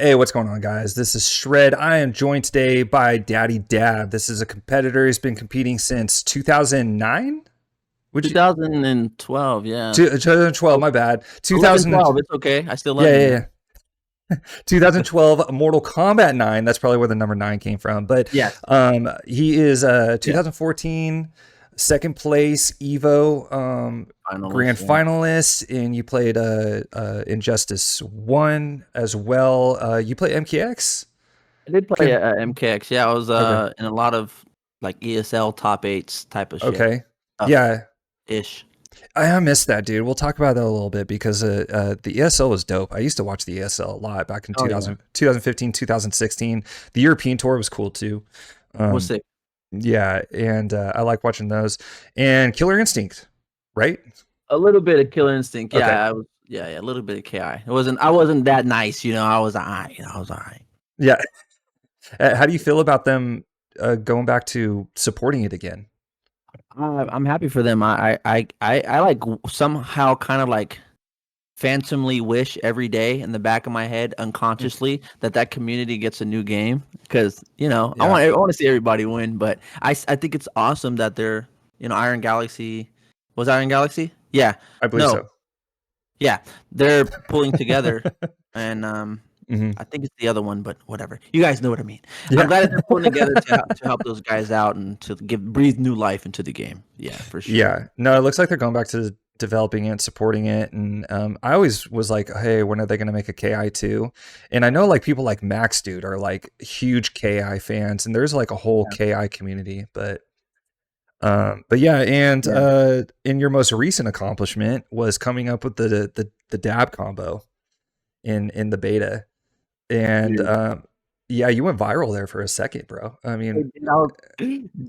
Hey, what's going on, guys? This is Shred. I am joined today by Daddy Dab. This is a competitor. He's been competing since 2009? 2012, yeah. 2012, my bad. 11, 2000, 12, it's okay. I still love yeah, you, yeah, man. yeah. 2012 Mortal Kombat 9. That's probably where the number 9 came from. But Yes. he is Yeah. 2014 second place Evo grand Finalist, yeah. finalist, and you played Injustice 1 as well. You play MKX? I did play MKX. Yeah, I was Okay. in a lot of like ESL top eights type of shit. Okay. Stuff Yeah. ish. I miss that, dude. We'll talk about that a little bit because the ESL was dope. I used to watch the ESL a lot back in Oh yeah. 2015, 2016. The European tour was cool too. Was Um, sick. yeah, and I like watching those. And Killer Instinct, right? A little bit of Killer Instinct. Okay. Yeah, a little bit of KI. I wasn't that nice, I was alright, I was alright. Yeah. How do you feel about them going back to supporting it again? I'm happy for them. I like somehow kind of like phantomly wish every day in the back of my head unconsciously that community gets a new game because Yeah. I want to see everybody win, but I think it's awesome that they're Iron Galaxy was Iron Galaxy, yeah, I believe no, so. yeah, they're pulling together and Mhm. I think it's the other one, but whatever, you guys know what I mean. Yeah. I'm glad that they're pulling together to help those guys out and to breathe new life into the game. Yeah, for sure. Yeah. No, it looks like they're going back to developing it, supporting it. And I always was like, hey, when are they going to make a KI2? And I know like people like Max Dude are like huge KI fans, and there's like a whole KI community. But yeah, and in your most recent accomplishment was coming up with the dab combo in the beta. And yeah, you went viral there for a second, bro. I mean,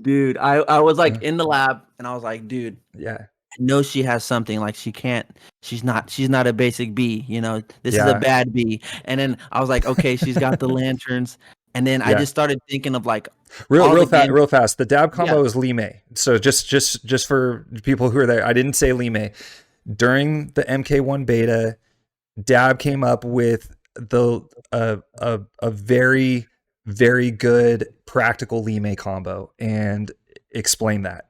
Dude, I was like in the lab and I was like, dude, yeah, I know she has something, like she's not a basic B, this is a yeah, bad B. And then I was like, okay, she's got the lanterns. And then I yeah. just started thinking of like Real fast. The dab yeah. combo is Li Mei. So just for people who are there, I didn't say Li Mei. During the MK1 beta, Dab came up with a very, very good practical Li Mei combo and explain that.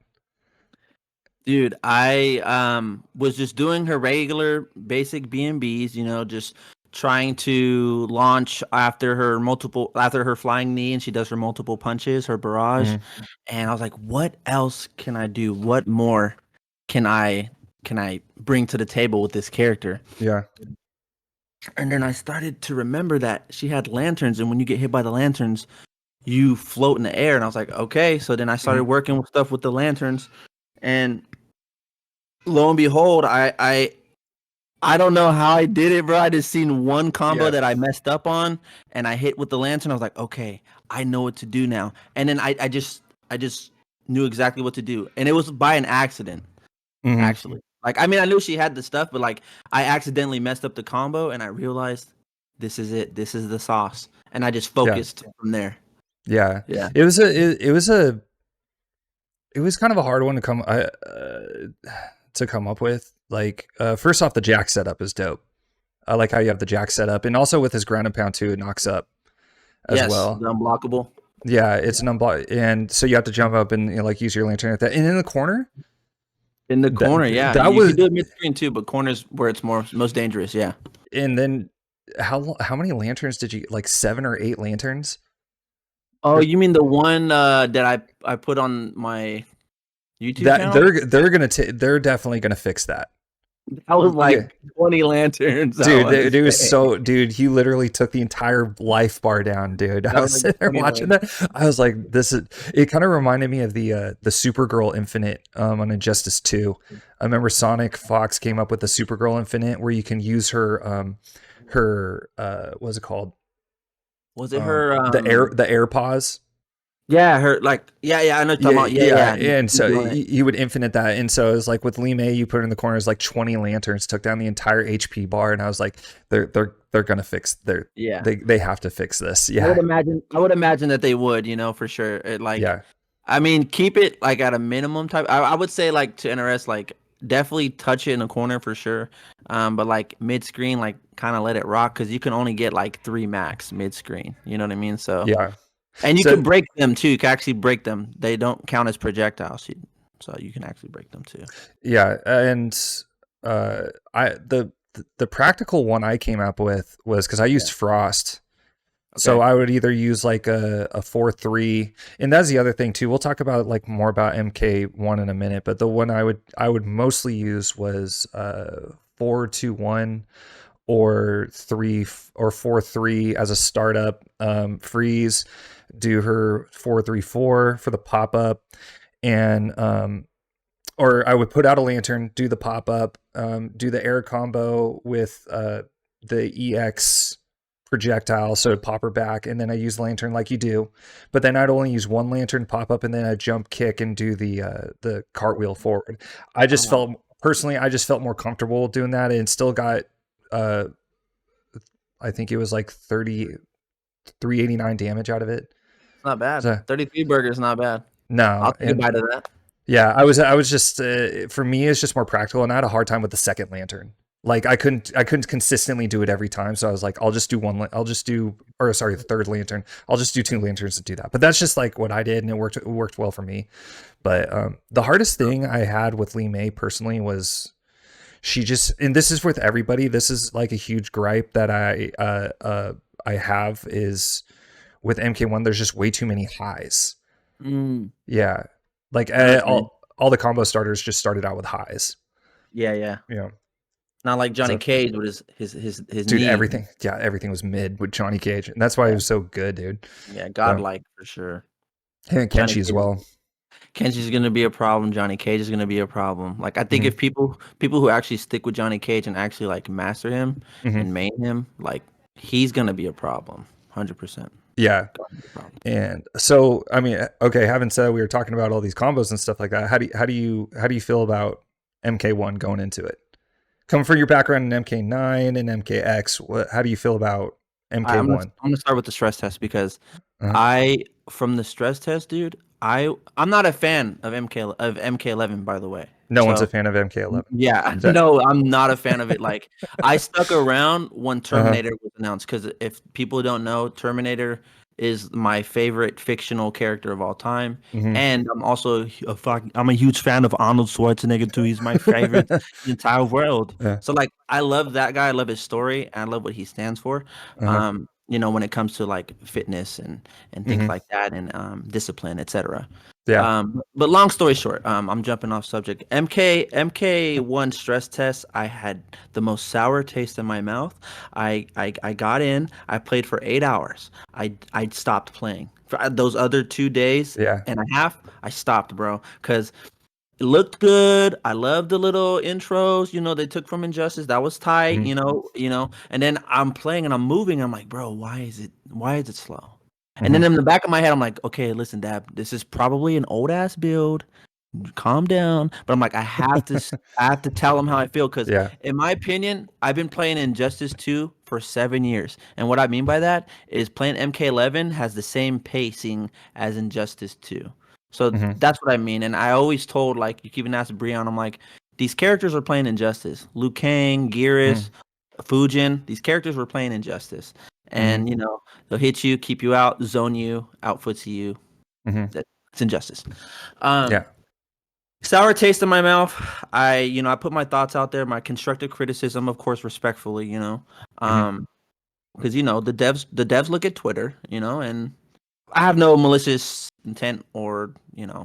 Dude, I was just doing her regular basic B&Bs, just trying to launch after her flying knee, and she does her multiple punches, her barrage. And I was like, what else can I do? What more can I bring to the table with this character? Yeah. And then I started to remember that she had lanterns, and when you get hit by the lanterns, you float in the air. And I was like, okay. So then I started working with stuff with the lanterns, and lo and behold, I don't know how I did it, bro. I just seen one combo that I messed up on, and I hit with the lantern. I was like, okay, I know what to do now. And then I just knew exactly what to do, and it was by an accident, actually. Like, I mean, I knew she had the stuff, but like, I accidentally messed up the combo, and I realized this is it. This is the sauce, and I just focused from there. Yeah. Yeah. It was kind of a hard one to come up with. Like, first off, the jack setup is dope. I like how you have the jack setup, and also with his ground and pound too, it knocks up as well. The unblockable. Yeah, it's an unblock, and so you have to jump up and like use your lantern at that. And in the corner, yeah, that you was can do it mid screen too, but corners where it's most dangerous. Yeah. And then how many lanterns did you, like 7 or 8 lanterns? Oh, you mean the one that I put on my YouTube channel? They're definitely gonna fix that. That was like 20 lanterns. Dude, he literally took the entire life bar down, dude. I was sitting there watching that. I was like, it kind of reminded me of the Supergirl Infinite on Injustice 2. I remember Sonic Fox came up with the Supergirl Infinite where you can use her what's it called? Was it her the air pause? Yeah, her I know what you're talking about. Yeah. And so you would infinite that, and so it was like with Li Mei, you put it in the corners, like 20 lanterns, took down the entire HP bar, and I was like, they're gonna fix they have to fix this. Yeah, I would imagine that they would, for sure. I mean, keep it like at a minimum type. I would say like to NRS, like definitely touch it in the corner for sure. But like mid screen, like kind of let it rock because you can only get like 3 max mid screen. You know what I mean? So Yeah. and you So can break them too. You can actually break them. They don't count as projectiles, so you can actually break them too. yeah, and I the practical one I came up with was because I used Yeah. Frost. So Okay. I would either use like a 4-3, and that's the other thing too. We'll talk about like more about MK1 in a minute, but the one I would mostly use was 4-2-1 or 4-3 as a startup. Freeze, do her 4-3-4 for the pop up, and or I would put out a lantern, do the pop up, do the air combo with the EX projectile, so pop her back, and then I use lantern like you do. But then I'd only use one lantern pop up, and then I jump kick and do the cartwheel forward. I just Uh, felt personally, I just felt more comfortable doing that, and still got uh, I think it was like 389 damage out of it. it's not bad. So 33 burgers, not bad. no, I'll take a and bite of that. yeah, I was just for me it's just more practical, and I had a hard time with the second lantern. Like I couldn't consistently do it every time, so I was like, I'll just do I'll just do, or sorry, the third lantern. I'll just do 2 lanterns to do that. But that's just like what I did, and it worked well for me. But the hardest thing I had with Li Mei personally was she just, and this is with everybody. This is like a huge gripe that I have is with MK1. There's just way too many highs. Mm, Yeah, like I know what you mean. all the combo starters just started out with highs. Yeah, yeah. You know, Not like Johnny so Cage with his dude, knee. everything was mid with Johnny Cage, and that's why he Yeah, was so good, dude. yeah, So godlike for sure. him and Johnny Kenshi as Cage. well. Kenshi's gonna be a problem. Johnny Cage is gonna be a problem. Like I think Hmm. if people who actually stick with Johnny Cage and actually like master him Hmm. and main him, like he's gonna be a problem. 100%. Yeah, Gonna be a problem. and so I mean, okay. Having said we were talking about all these combos and stuff like that, how do you feel about MK1 going into it? Coming from your background in MK9 and MKX, how do you feel about MK1? I'm gonna start with the stress test because Uh-huh. I from the stress test, dude. I'm not a fan of MK11 by the way. No one's a So fan of MK11. yeah, Is that? no, I'm not a fan of it. Like I stuck around when Uh-huh. Terminator was announced because if people don't know, Terminator is my favorite fictional character of all time, Hmm. and I'm a huge fan of Arnold Schwarzenegger too. He's my favorite in the entire world. Yeah. So like I love that guy. I love his story, and I love what he stands for. Uh-huh. When it comes to like fitness and things Hmm. like that, and discipline, etc. Yeah. But long story short, I'm jumping off subject. MK1 stress test, I had the most sour taste in my mouth. I got in, I played for 8 hours. I stopped playing. For those other 2 days Yeah. and a half, I stopped, bro, because it looked good. I loved the little intros, they took from Injustice. That was tight, Hmm. And then I'm playing and I'm moving. I'm like, bro, why is it slow? And then Hmm. in the back of my head, I'm like, okay, listen, Dab, this is probably an old ass build. Calm down. But I'm like, I have to tell him how I feel because, Yeah. in my opinion, I've been playing Injustice 2 for 7 years, and what I mean by that is playing MK11 has the same pacing as Injustice 2. So Hmm. that's what I mean. And I always told, like, you keep ask Breon, I'm like, these characters are playing Injustice. Liu Kang, Hmm. Geras, Fujin, these characters were playing Injustice. Hmm. And, they'll hit you, keep you out, zone you, outfoots you. Hmm. That's Injustice. Um, Yeah. Sour taste in my mouth. I put my thoughts out there, my constructive criticism, of course, respectfully, Hmm. um, because the devs look at Twitter, and I have no malicious intent or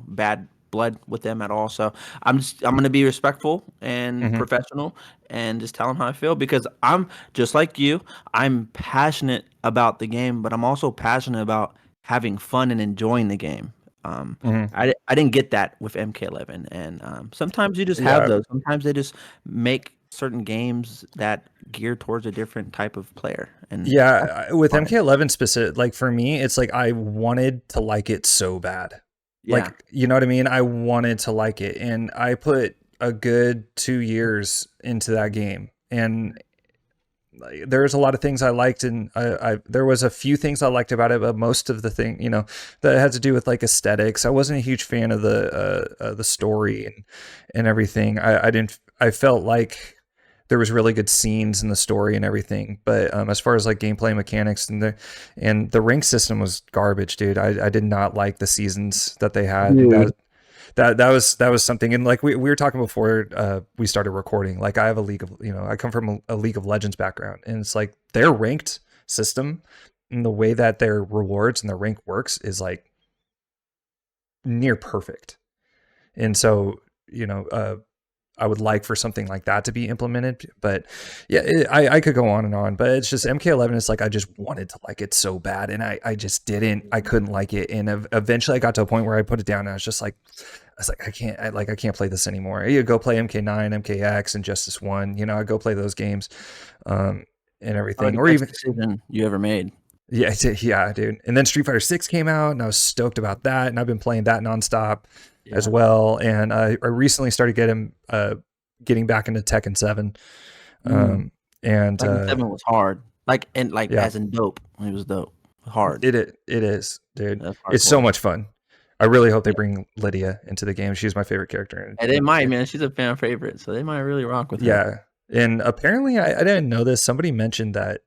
bad blood with them at all. So I'm gonna be respectful and Hmm. professional and just tell them how I feel because I'm just like you. I'm passionate about the game, but I'm also passionate about having fun and enjoying the game. Hmm. I didn't get that with MK11, and sometimes you just have Yeah. those. Sometimes they just make certain games that gear towards a different type of player, and that's Yeah, with fine. MK11 specific, like for me, it's like I wanted to like it so bad. Yeah. Like, you know what I mean? I wanted to like it, and I put a good 2 years into that game. And there's a lot of things I liked, and there was a few things I liked about it, but most of the thing, that had to do with like aesthetics. I wasn't a huge fan of the story and everything. I felt like there was really good scenes in the story and everything, but as far as like gameplay mechanics and the rank system was garbage, dude. I did not like the seasons that they had. Dude. That was something. And like we were talking before we started recording, like I have I come from a League of Legends background, and it's like their ranked system and the way that their rewards and their rank works is like near perfect. And so, I would like for something like that to be implemented, but yeah, I could go on and on, but it's just MK11. It's like, I just wanted to like it so bad. And I just didn't, I couldn't like it. And eventually I got to a point where I put it down and I was like, I can't play this anymore. You go play MK9, MKX, and Justice 1, I go play those games, and everything. Or even decision you ever made. Yeah, dude. And then Street Fighter 6 came out, and I was stoked about that, and I've been playing that nonstop as well. And I recently started getting back into Tekken 7. And Tekken 7 was hard. As in dope. It was dope. Hard. It is, dude. It's so much fun. I really hope they bring Lydia into the game. She's my favorite character. And they might, man. She's a fan favorite, so they might really rock with her. Yeah. And apparently, I didn't know this. Somebody mentioned that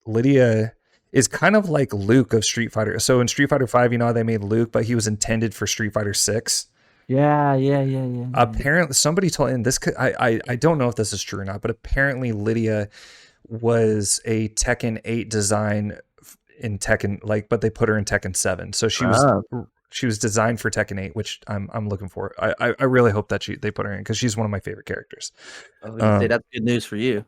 Lydia is kind of like Luke of Street Fighter. So in Street Fighter 5, they made Luke, but he was intended for Street Fighter 6. Yeah. Apparently, somebody told, and this could, I don't know if this is true or not, but apparently Lydia was a Tekken 8 design in Tekken, but they put her in Tekken 7. So she was designed for Tekken 8, which I'm looking for. I really hope that they put her in, because she's one of my favorite characters. Say that's good news for you.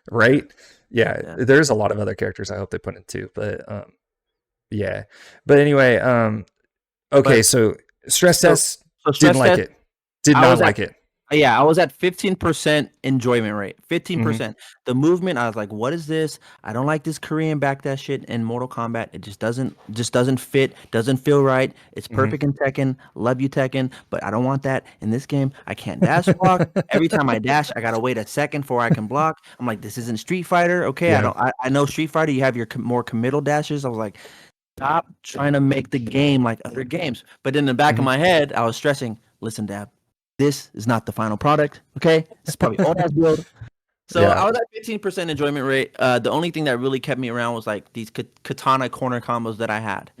Right? Yeah, there's a lot of other characters I hope they put in too, but yeah. But anyway, okay, so stress test, didn't like it. Did not like it. Yeah, I was at 15% enjoyment rate. 15%. Mm-hmm. The movement, I was like, what is this? I don't like this Korean backdash shit in Mortal Kombat. It just doesn't fit, doesn't feel right. It's perfect in Tekken. Love you, Tekken, but I don't want that in this game. I can't dash block. Every time I dash, I gotta wait a second before I can block. I'm like, this isn't Street Fighter. Okay, I know Street Fighter, you have your more committal dashes. I was like, stop trying to make the game like other games. But in the back of my head, I was stressing, listen, Dab, this is not the final product, okay? It's probably old ass build. So I was at 15% enjoyment rate. The only thing that really kept me around was like these katana corner combos that I had.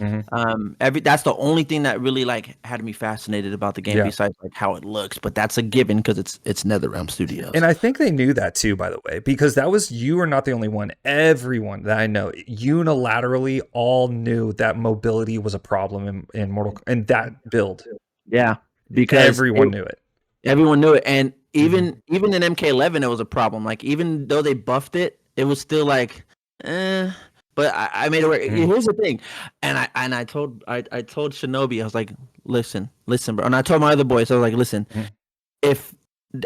That's the only thing that really had me fascinated about the game, besides how it looks. But that's a given because it's NetherRealm Studios. And I think they knew that too, by the way, because you were not the only one. Everyone that I know unilaterally all knew that mobility was a problem in in that build. Yeah, because everyone knew it. Everyone knew it, and even in MK11, it was a problem. Like, even though they buffed it, it was still like, But I made it work. Here's the thing, and I told Shinobi, I was like, listen, bro. And I told my other boys, I was like, listen, if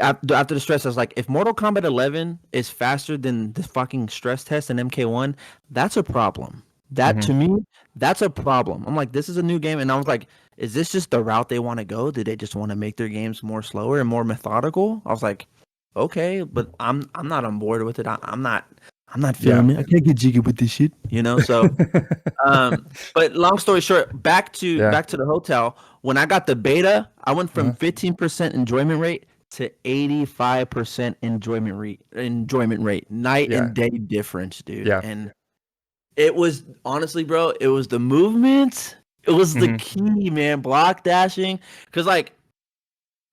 after the stress, I was like, if Mortal Kombat 11 is faster than the fucking stress test in MK1, that's a problem. That to me, that's a problem. I'm like, this is a new game, and I was like, is this just the route they want to go? Do they just want to make their games more slower and more methodical? I was like, okay, but I'm not on board with it. I'm not feeling it. I can't get jiggy with this shit, So, but long story short, back to the hotel. When I got the beta, I went from 15% enjoyment rate to 85% enjoyment rate. Night and day difference, dude. Yeah. And it was, honestly, bro, it was the movement. It was the key, man. Block dashing. Because,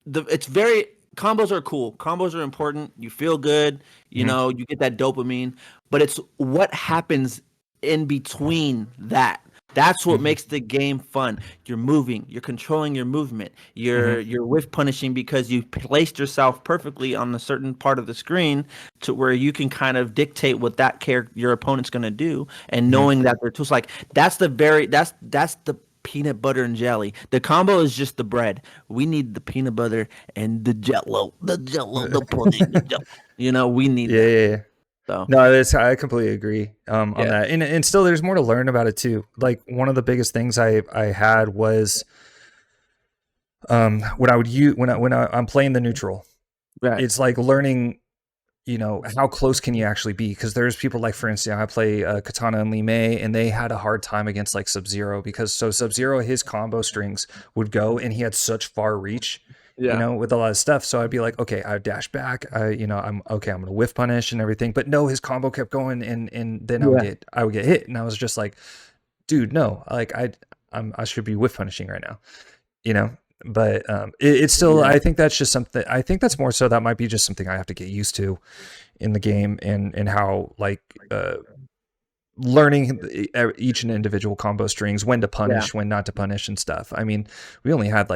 combos are cool. Combos are important. You feel good. You get that dopamine. But it's what happens in between that. That's what makes the game fun. You're moving. You're controlling your movement. You're whiff punishing because you placed yourself perfectly on a certain part of the screen to where you can kind of dictate what your opponent's going to do, and knowing that they're tools. That's the peanut butter and jelly. The combo is just the bread. We need the peanut butter and the jello, the pudding. The jello. We need that. Yeah. So. No, I completely agree on that, and still there's more to learn about it too. Like, one of the biggest things I had was when I'm playing the neutral, right? It's like learning, how close can you actually be? Because there's people like, for instance, I play Katana and Li Mei, and they had a hard time against like Sub-Zero, because Sub-Zero, his combo strings would go, and he had such far reach, Yeah. with a lot of stuff. So I'd be like, okay, I would dash back, I'm okay, I'm gonna whiff punish and everything. But no, his combo kept going, and then I would get hit, and I was just like, dude, no, like I should be whiff punishing right now, but it's still, I think that's just something, I think that's more so that might be just something I have to get used to in the game, and how like learning each and individual combo strings, when to punish, when not to punish and stuff. I mean, we only had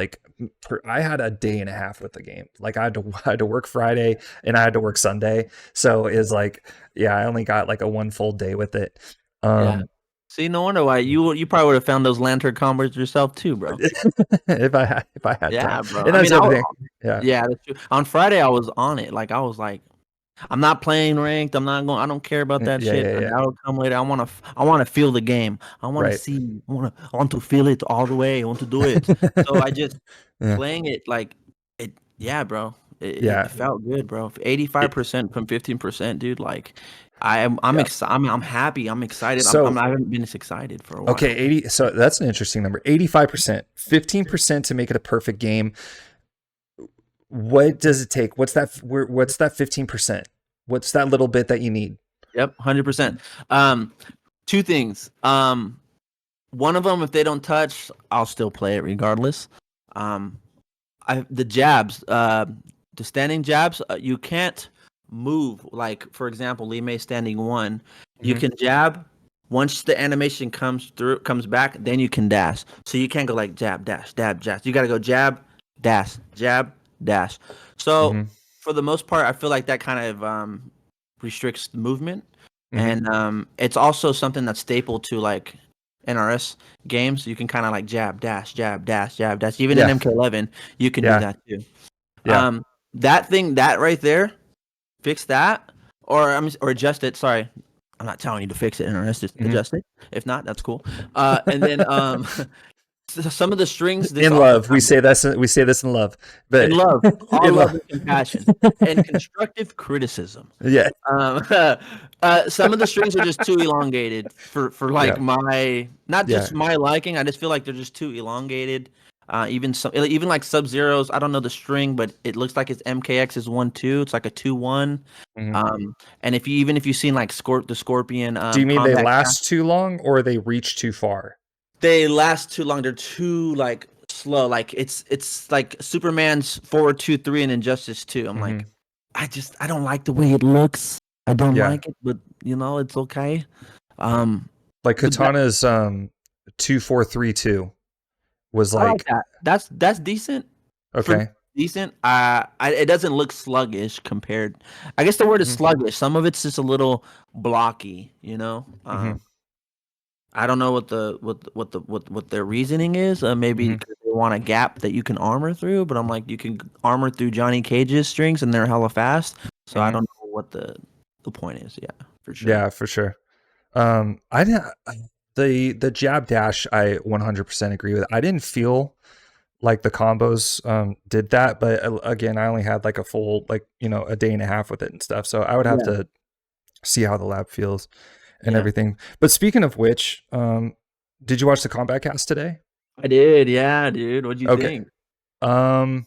I had a day and a half with the game. Like I had to work Friday and I had to work Sunday. So it's like, I only got like a one full day with it. See, no wonder why you probably would have found those lantern combos yourself too, bro. if I had time. Bro. And that's everything. That's true. On Friday, I was on it. Like I was like, I'm not playing ranked. I'm not going. I don't care about that shit. That'll come later. I want to feel the game. I want to see. I want to feel it all the way. I want to do it. So I just playing it like it. Yeah, bro. It felt good, bro. 85% from 15%, dude. Like I'm excited. I'm happy. I'm excited. So, I haven't been this excited for a while. Okay, 80. So that's an interesting number. 85%, 15% to make it a perfect game. What does it take? What's that 15%? What's that little bit that you need? Yep, 100%. Two things. One of them, if they don't touch, I'll still play it regardless. The jabs, the standing jabs, you can't move. Like for example, Li Mei standing one, you can jab. Once the animation comes back, then you can dash. So you can't go like jab, dash, dab, dash. You got to go jab, dash, jab, dash. So for the most part, I feel like that kind of restricts the movement, and it's also something that's staple to like NRS games. You can kind of like jab, dash, jab, dash, jab, dash. Even in MK11, you can do that too. That thing, that right there, fix that, or adjust it. Sorry, I'm not telling you to fix it. NRS, just adjust it. If not, that's cool. And then some of the strings in love, we say this in love, but in love, all love and compassion and constructive criticism. Some of the strings are just too elongated for like my, not just my liking. I just feel like they're just too elongated. Even like Sub-Zero's, I don't know the string, but it looks like it's MKX is 1-2. It's like a 2-1. And if you've seen like the Scorpion, do you mean they last too long or they reach too far? They last too long. They're too like slow. Like it's like Superman's forward 2-3 and Injustice 2. I'm like, I don't like the way it looks. I don't like it, but it's okay. Like Katana's 2-4-3-2 was like that. That's decent. Okay. Decent. It doesn't look sluggish compared. I guess the word is sluggish. Some of it's just a little blocky, I don't know what their reasoning is. Maybe they want a gap that you can armor through, but I'm like, you can armor through Johnny Cage's strings and they're hella fast. So I don't know what the point is. Yeah, for sure. Yeah, for sure. I didn't the jab dash. I 100% agree with. I didn't feel like the combos did that, but again, I only had like a full a day and a half with it and stuff. So I would have to see how the lab feels. And everything. But speaking of which, did you watch the Kombat cast today? I did, yeah, dude. What'd you think? I'm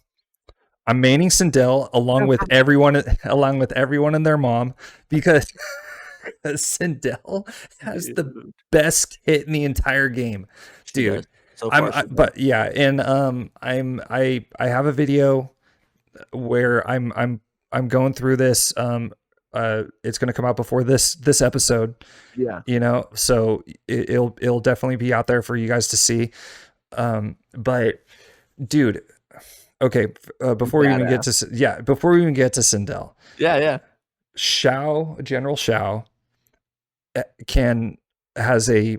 maining Sindel along with everyone and their mom, because Sindel has the best hit in the entire game, dude. So far, I have a video where I'm going through this. It's going to come out before this episode. So it'll definitely be out there for you guys to see. But dude, okay. Before we even get to Sindel. General Shao has a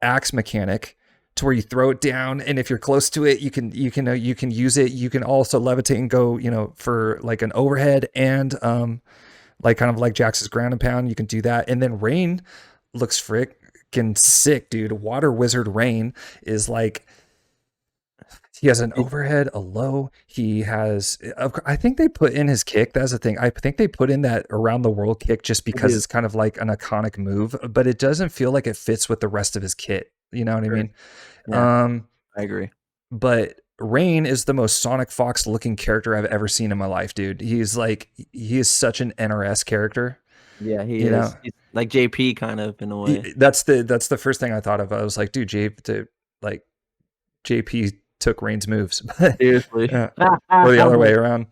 axe mechanic to where you throw it down, and if you're close to it, you can use it. You can also levitate and go, for like an overhead, and like kind of like Jax's ground and pound, you can do that. And then Rain looks freaking sick, dude. Water Wizard Rain is like, He has an overhead, a low. He has. I think they put in his kick. That's the thing. I think they put in that around the world kick just I because do. it's kind of like an iconic move, but it doesn't feel like it fits with the rest of his kit. You know what I Sure. mean? Yeah, Um, I agree. but Rain is the most Sonic Fox looking character I've ever seen in my life, dude. He is such an NRS character. Yeah, he You know, is. He's like JP kind of in a way. that's the first thing I thought of. I was like, dude, like JP took Rain's moves, Seriously. yeah, or the other way around.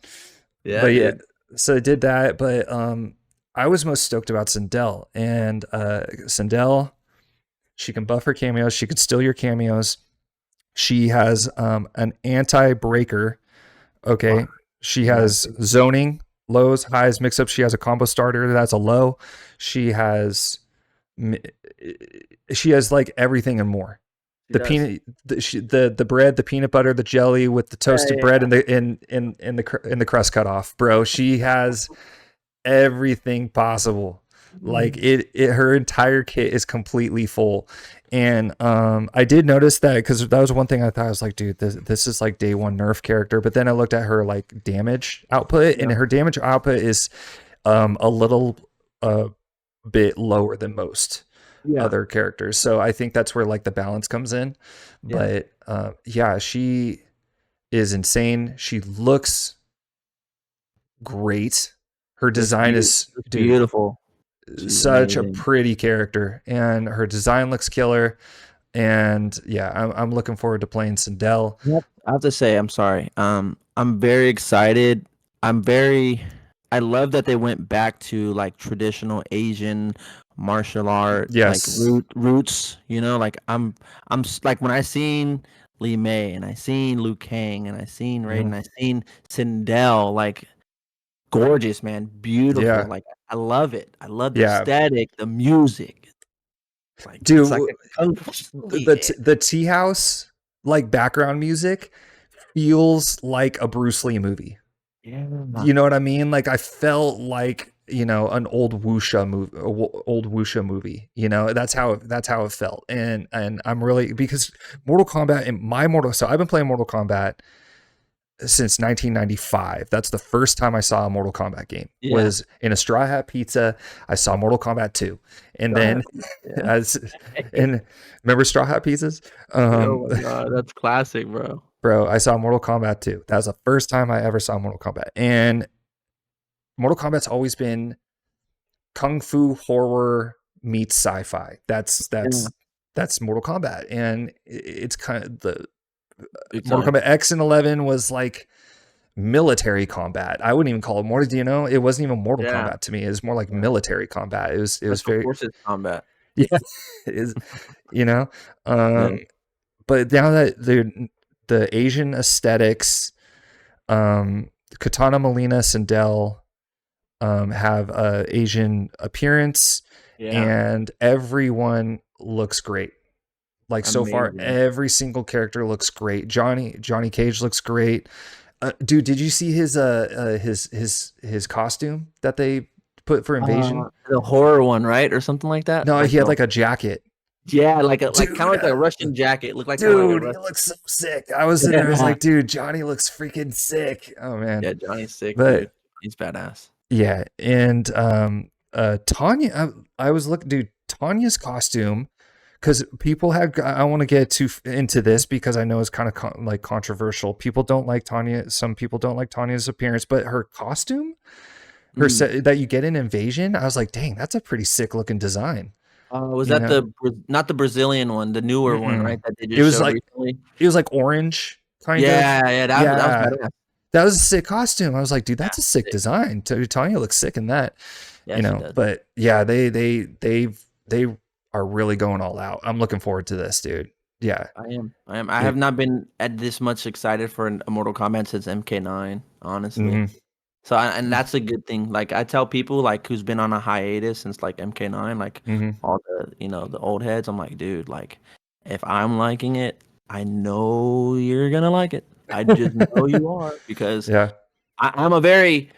Yeah, But yeah, dude. so I did that. But I was most stoked about Sindel, and Sindel, she can buff her cameos, she can steal your cameos. She has an anti-breaker. Wow. Okay, she Yeah, has zoning, lows, highs, mix up. She has a combo starter that's a low. She has she has like everything and more. she The does. peanut, the bread, the peanut butter, the jelly with the Yeah, toasted bread yeah. and the crust cut off, bro. She has everything possible. Like her entire kit is completely full. And I did notice that because that was one thing I thought. I was like, dude, this is like day one nerf character. But then I looked at her like damage output, Yeah. and her damage output is a little bit lower than most Yeah. other characters. So I think that's where like the balance comes in. Yeah. But yeah, she is insane. She looks great. Her design is, Looks dude, beautiful. She's such a amazing. pretty character, and her design looks killer. And yeah, I'm looking forward to playing Sindel. Yep. I have to say, I'm sorry. I'm very excited. I'm very. I love that they went back to like traditional Asian martial art, like Yes. roots. You know, like like when I seen Li Mei and I seen Liu Kang and I seen Mhm. Raiden, I seen Sindel, like gorgeous, man, beautiful. Yeah. Like I love it. I love the Yeah. aesthetic, the music. Like it's like Dude, a kung fu. Yeah. the tea house like background music feels like a Bruce Lee movie. Yeah. You know what I mean? Like I felt like, an old wuxia movie. That's how it felt. And I'm really, because Mortal Kombat and so I've been playing Mortal Kombat since 1995. That's the first time I saw a Mortal Kombat game. Yeah. Was in a Straw Hat Pizza. I saw Mortal Kombat 2. And then Right. Yeah. as and remember Straw Hat Pizzas? Oh my god, that's classic, bro. Bro, I saw Mortal Kombat 2. That was the first time I ever saw Mortal Kombat. And Mortal Kombat's always been kung fu horror meets sci-fi. That's Yeah. that's that's Mortal Kombat, and it's kind of the Big Mortal time. Kombat X and 11 was like military combat. I wouldn't even call it more. It wasn't even Mortal Yeah. Kombat to me. It was more like Yeah. military combat. It was Special very forces combat. yeah. Is you know, Yeah. but now that the Asian aesthetics, Katana Molina, Sindel, have a Asian appearance, Yeah. and everyone looks great. Like so far, Amazing. every single character looks great. Johnny Cage looks great. Dude, did you see his costume that they put for Invasion? The horror one, right? Or something like that? No, Like he had the like a jacket. yeah, like kind of Dude, like a Russian jacket. Looked like kind of like a dude, he Russian. looks so sick. I was sitting there, I was Yeah. like, dude, Johnny looks freaking sick. Oh man. Yeah, Johnny's sick, But dude. He's badass. yeah, and Tanya, I was looking, dude, Tanya's costume, because people have, I want to get too into this because I know it's kind of like controversial. People don't like Tanya. Some people don't like Tanya's appearance, but her costume, Mm. that you get in Invasion, I was like, dang, that's a pretty sick looking design. Was You that know, not the Brazilian one, the newer one, right? Mm-mm. That they It just was showed like recently. orange, kind of. Yeah, yeah, that was Yeah, badass. that was a sick costume. I was like, dude, Yeah, that's a sick sick. design. Tanya looks sick in that. Yeah, she does. But yeah, they are really going all out. I'm looking forward to this, dude. Yeah. I am. I am. I have It, not been at this much excited for a Mortal Kombat since MK9, honestly. mhm. So, and that's a good thing. Like I tell people, like who's been on a hiatus since like MK9, like Mhm. all the the old heads. I'm like, dude, like if I'm liking it, I know you're gonna like it. I just know you are because Yeah. I'm very.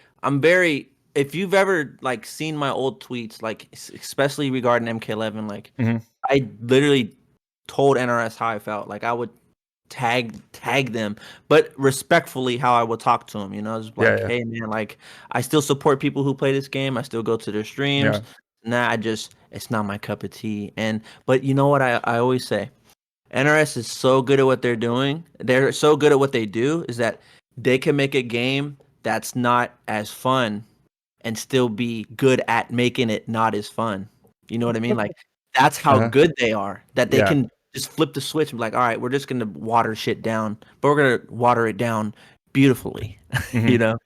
If you've ever like seen my old tweets, like especially regarding MK11, like Mhm. I literally told NRS how I felt. Like I would tag them, but respectfully how I would talk to them. You know, it's Yeah, like, yeah, hey man, like I still support people who play this game. I still go to their yeah. streams. Nah, it's not my cup of tea. And but you know what I always say, NRS is so good at what they're doing. They're so good at what they do is that they can make a game that's not as fun and still be good at making it not as fun. You know what I mean? Like that's how Uh-huh. good they are. That they Yeah. can just flip the switch and be like, all right, we're just gonna water shit down, but we're gonna water it down beautifully. Hmm. You know?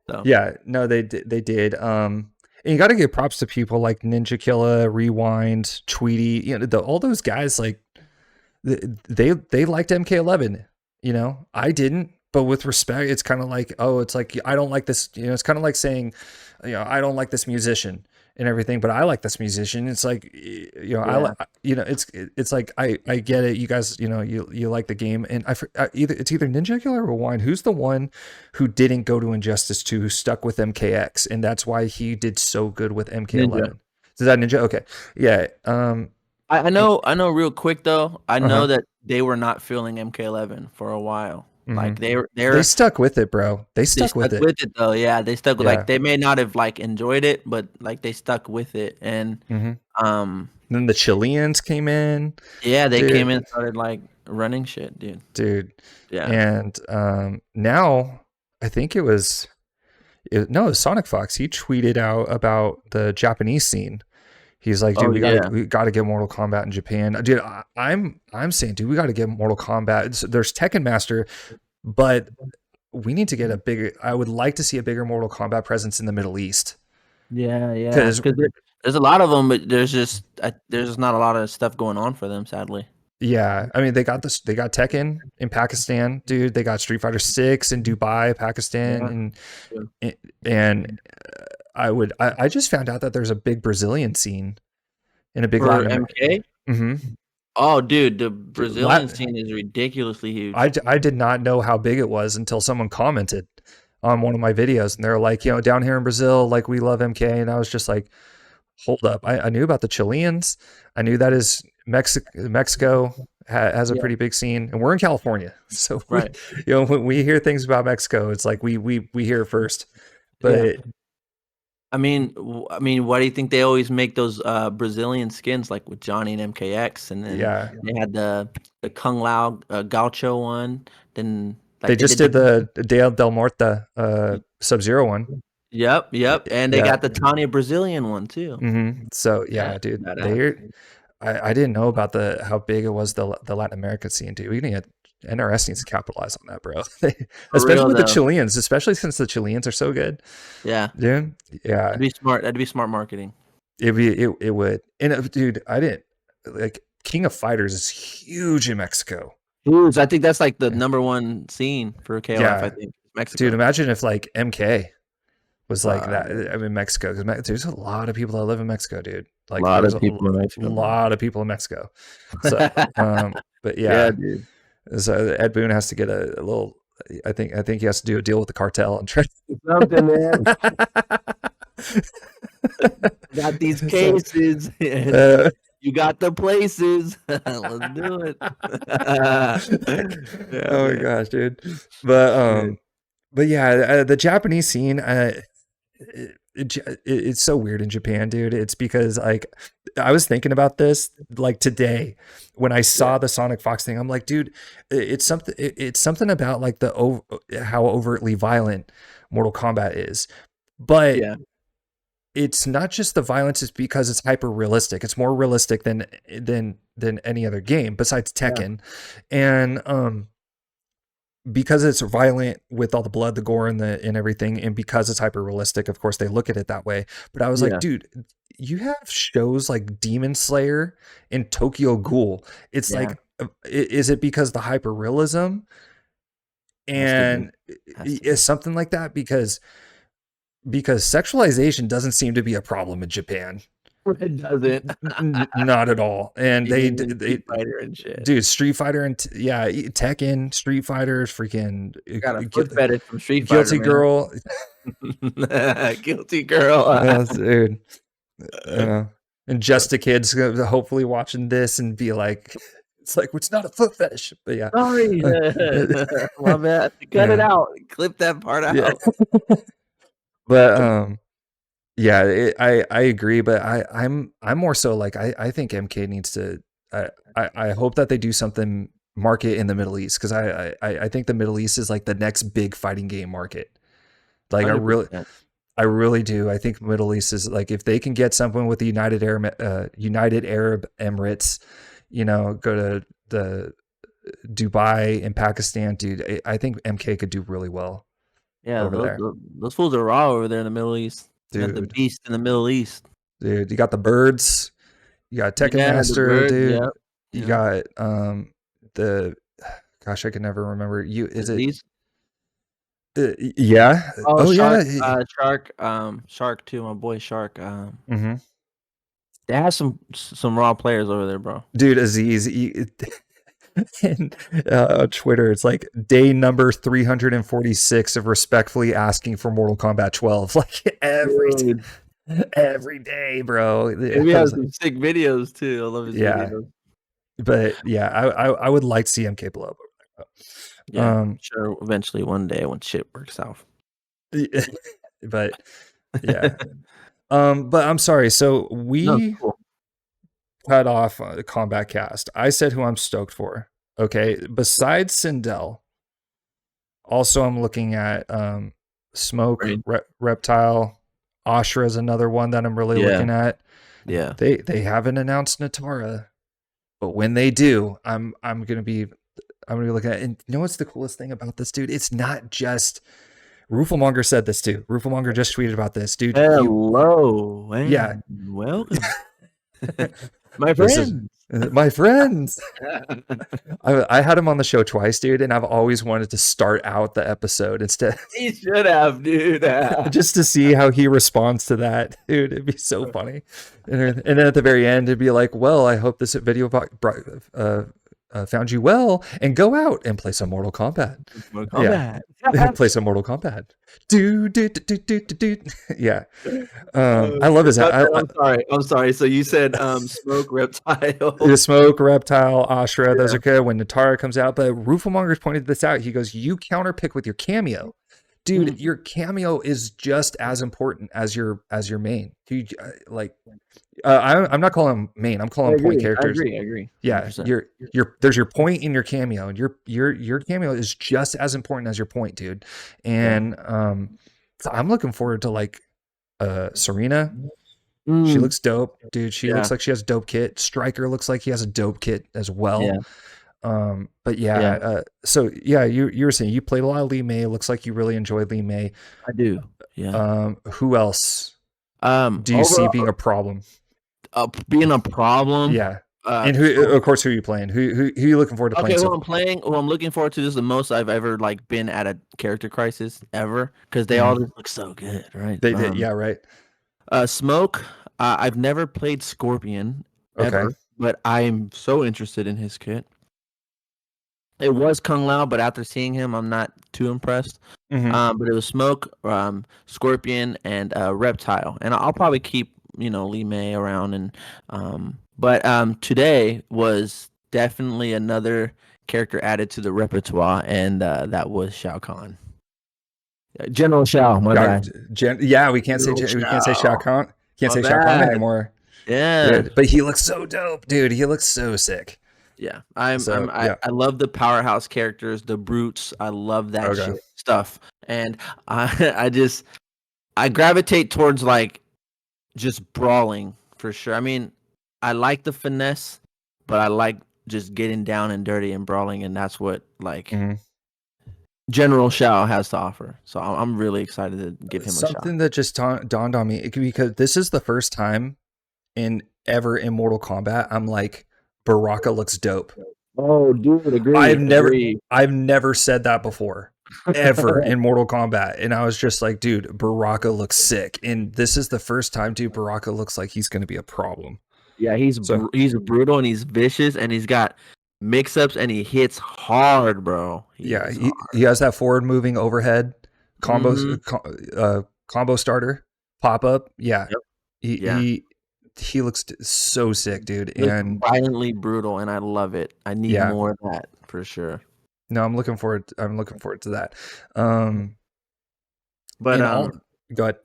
So Yeah. No, they did. And you got to give props to people like Ninja Killa, Rewind, Tweety. You know, all those guys like they liked MK11. You know, I didn't, but with respect, it's kind of like, oh, it's like I don't like this. You know, it's kind of like saying, you know, I don't like this musician and everything, but I like this musician. It's like, you know, yeah, you know, it's like I get it. You guys, you know, you like the game, and it's either Ninja Killer or Rewind. Who's the one who didn't go to Injustice 2, who stuck with MKX, and that's why he did so good with Ninja. MK11. Is that Ninja? Okay, yeah. I know real quick though. I know Uh-huh. that they were not feeling MK11 for a while. Hmm. Like They stuck with it, bro. They they stuck with stuck it. with it though. Yeah, they stuck with like Yeah. they may not have like enjoyed it, but like they stuck with it. And Hmm. um Then the Chileans came in, yeah, they came dude, in and started like running shit, dude. dude, Yeah. and now I think no, it was Sonic Fox. He tweeted out about the Japanese scene. He's like, dude, Oh yeah. we gotta get Mortal Kombat in Japan, dude. I'm saying, dude, we gotta get Mortal Kombat. There's Tekken Master, but we need to get a bigger. I would like to see a bigger Mortal Kombat presence in the Middle East Yeah, yeah. because Because there's a lot of them, but there's just not a lot of stuff going on for them, sadly. yeah, I mean they got this. They got Tekken in Pakistan, dude. They got Street Fighter 6 in Dubai, Pakistan, Yeah. and I just found out that there's a big Brazilian scene in a big For Latin America. MK? Mm-hmm. Oh, dude, the Brazilian scene is ridiculously huge. I did not know how big it was until someone commented on one of my videos, and they're like, you know, down here in Brazil, like we love MK, and I was just like, hold up, I knew about the Chileans, I knew that is Mexico has a Yeah. pretty big scene, and we're in California, so Right. you know, when we hear things about Mexico, it's like we hear it first, Yeah. but I mean, why do you think they always make those Brazilian skins like with Johnny and MKX, and then yeah, they had the Kung Lao Gaucho one, then they like they just did did the Dale Del Morte Sub-Zero one. Yep, and they Yeah. got the Tanya Brazilian one too. So Yeah, yeah, dude, badass. I didn't know about how big it was, the Latin American scene, dude. We need NRS needs to capitalize on that, bro. For Especially real with the though. Chileans, especially since the Chileans are so good, Yeah, dude. Yeah, that'd be smart. That'd be smart marketing. it would. And dude, I didn't like King of Fighters is huge in Mexico. Huge. I think that's like the number one scene for KOF. I Yeah, think dude. Mexico. Imagine if like MK was like Uh, that. I mean, Mexico, because there's a lot of people that live in Mexico, dude. a Like lot there's of people in Mexico. lot of people in Mexico. So, but Yeah, yeah. dude. So Ed Boon has to get a little. I think he has to do a deal with the cartel and try. Something, man. Got these So, cases. uh, You got the places. Let's do it. Yeah, oh my man. gosh, dude! But Good. yeah, the Japanese scene, it's so weird in Japan, dude. It's because like I was thinking about this like today when I saw the Sonic Fox thing. I'm like, dude, it's something about like how overtly violent Mortal Kombat is, but Yeah. it's not just the violence, it's because it's hyper realistic. It's more realistic than any other game besides Tekken. And because it's violent with all the blood, the gore, and everything, and because it's hyper realistic, of course they look at it that way. But I was like, Yeah. dude, you have shows like Demon Slayer and Tokyo Ghoul. It's Yeah. like, is it because the hyper realism and Has to be. is something like that? Because sexualization doesn't seem to be a problem in Japan. It doesn't. Not at all. And they Street Fighter and shit. dude, Street Fighter and Tekken, Street Fighter, freaking Got a foot fetish from Street Guilty Fighter, Girl. man. Guilty Girl. Yes, dude. And just the kids hopefully watching this and be like, It's like, it's not a foot fetish, but yeah. Sorry, my bad. Cut it out. Clip that part out. Yeah. But yeah, I agree, but I'm more so like I think MK needs to. I hope that they do something market in the Middle East, because I think the Middle East is like the next big fighting game market. Like 100%. I really do. I think Middle East is like, if they can get something with the United Arab Emirates, go to the Dubai and Pakistan, dude. I think MK could do really well. Yeah, over there. those fools are raw over there in the Middle East. You got the Dude. beast in the Middle East. Dude, you got the birds, you got Tekken Yeah, the Master, birds, dude. yep, You yep. got the gosh, I can never remember. Is it? These? Yeah. Oh, Shark, yeah. Shark too, my boy Shark. Mm-hmm. They have some raw players over there, bro. Dude, Aziz, and on Twitter, it's like day number 346 of respectfully asking for Mortal Kombat 12. Like every day, bro. We have some sick videos too. I love his videos. But yeah, I would like to see MK blow up over there. Yeah, I'm sure eventually one day when shit works out. But yeah. But I'm sorry. So we cut off the Combat Cast. I said who I'm stoked for. Okay. Besides Sindel, also I'm looking at Smoke, Reptile, Ashra is another one that I'm really looking at. Yeah. They haven't announced Natara, but when they do, I'm gonna be looking at it. And you know what's the coolest thing about this, dude? It's not just Rooflemonger said this too. Rooflemonger just tweeted about this, dude. Hello. Yeah. Welcome. My friends. My friends. I had him on the show twice, dude, and I've always wanted to start out the episode instead. He should have, dude. Just to see how he responds to that, dude. It'd be so funny. And then at the very end, it'd be like, well, I hope this video found you well, and go out and play some Mortal Kombat. Yeah. Play some Mortal Kombat. Do. Yeah. I love his. I'm sorry. So you said Smoke, Reptile. Smoke, Reptile, Ashra. Those are good when Natara comes out. But Rooflemonger pointed this out. He goes, you counterpick with your cameo. Dude, your cameo is just as important as your main. I'm not calling them main. I'm calling them point characters. I agree. Yeah, there's your point in your cameo, and your cameo is just as important as your point, dude. And so I'm looking forward to like Serena. She looks dope, dude. She looks like she has a dope kit. Stryker looks like he has a dope kit as well. Yeah. But so yeah, you were saying you played a lot of Li Mei. Looks like you really enjoyed Li Mei. I do. Yeah. Who else? Do you see being a problem? Being a problem? Yeah. And who are you playing? Who are you looking forward to playing? Okay, who I'm looking forward to. This is the most I've ever like been at a character crisis ever, because they all just look so good, right? They did, yeah, right. Smoke. I've never played Scorpion ever, but I'm so interested in his kit. It was Kung Lao, but after seeing him, I'm not too impressed. But it was Smoke, Scorpion, and Reptile, and I'll probably keep Li Mei around. And but today was definitely another character added to the repertoire, and that was Shao Kahn. General Shao, my bad. We can't say Shao Kahn. Can't say Shao Kahn anymore. Yeah, dude, but he looks so dope, dude. He looks so sick. Yeah, I love the powerhouse characters, the brutes. I love that stuff, and I gravitate towards like just brawling for sure. I mean, I like the finesse, but I like just getting down and dirty and brawling, and that's what like General Shao has to offer. So I'm really excited to give him a shot. Something that just dawned on me, because this is the first time ever in Mortal Kombat I'm like, Baraka looks dope. Oh, dude, agree. I've never said that before, ever in Mortal Kombat, and I was just like, dude, Baraka looks sick, and this is the first time, dude. Baraka looks like he's going to be a problem. Yeah, he's brutal and he's vicious, and he's got mix-ups, and he hits hard, bro. He has that forward moving overhead combos, combo starter pop up. Yeah, he looks so sick, dude. Looks And violently brutal, and I love it. I need yeah, more of that for sure. no, I'm looking forward to that. But In all, go ahead.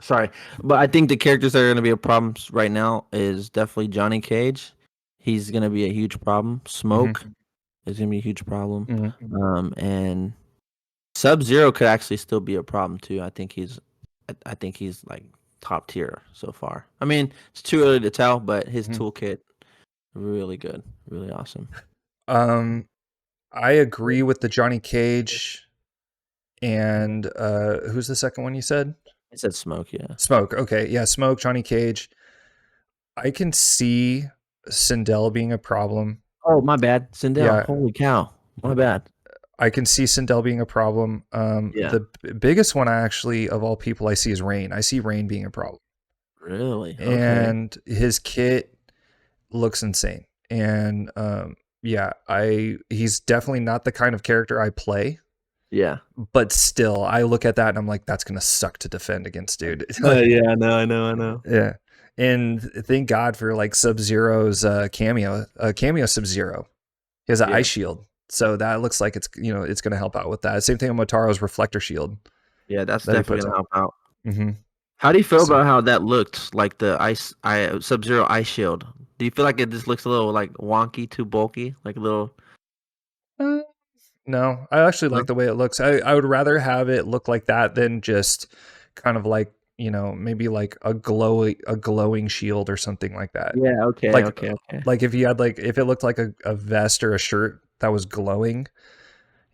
sorry, but I think the characters that are going to be a problem right now is definitely Johnny Cage. He's going to be a huge problem. Smoke is going to be a huge problem. And Sub-Zero could actually still be a problem too. I think he's like top tier so far. I mean, it's too early to tell, but his toolkit really good, really awesome. I agree with the Johnny Cage. And who's the second one you said? I said Smoke, yeah. Smoke. Okay, yeah, Smoke, Johnny Cage. I can see Sindel being a problem. Oh, my bad. Sindel. Yeah. Holy cow. My bad. I can see Sindel being a problem. The biggest one, actually, of all people I see is Rain. I see Rain being a problem. Really? Okay. And his kit looks insane. And he's definitely not the kind of character I play. Yeah. But still, I look at that and I'm like, that's going to suck to defend against, dude. Yeah, I know. Yeah. And thank God for like Sub-Zero's cameo Sub-Zero. He has an ice shield. So that looks like it's going to help out with that. Same thing with Motaro's reflector shield. Yeah, that's definitely going to help out. Mm-hmm. How do you feel about how that looked, like the Sub-Zero ice shield? Do you feel like it just looks a little like wonky, too bulky, like a little? No, I actually like the way it looks. I would rather have it look like that than just kind of like, maybe like a glowing shield or something like that. Yeah, okay, okay. Like if you had if it looked like a vest or a shirt that was glowing,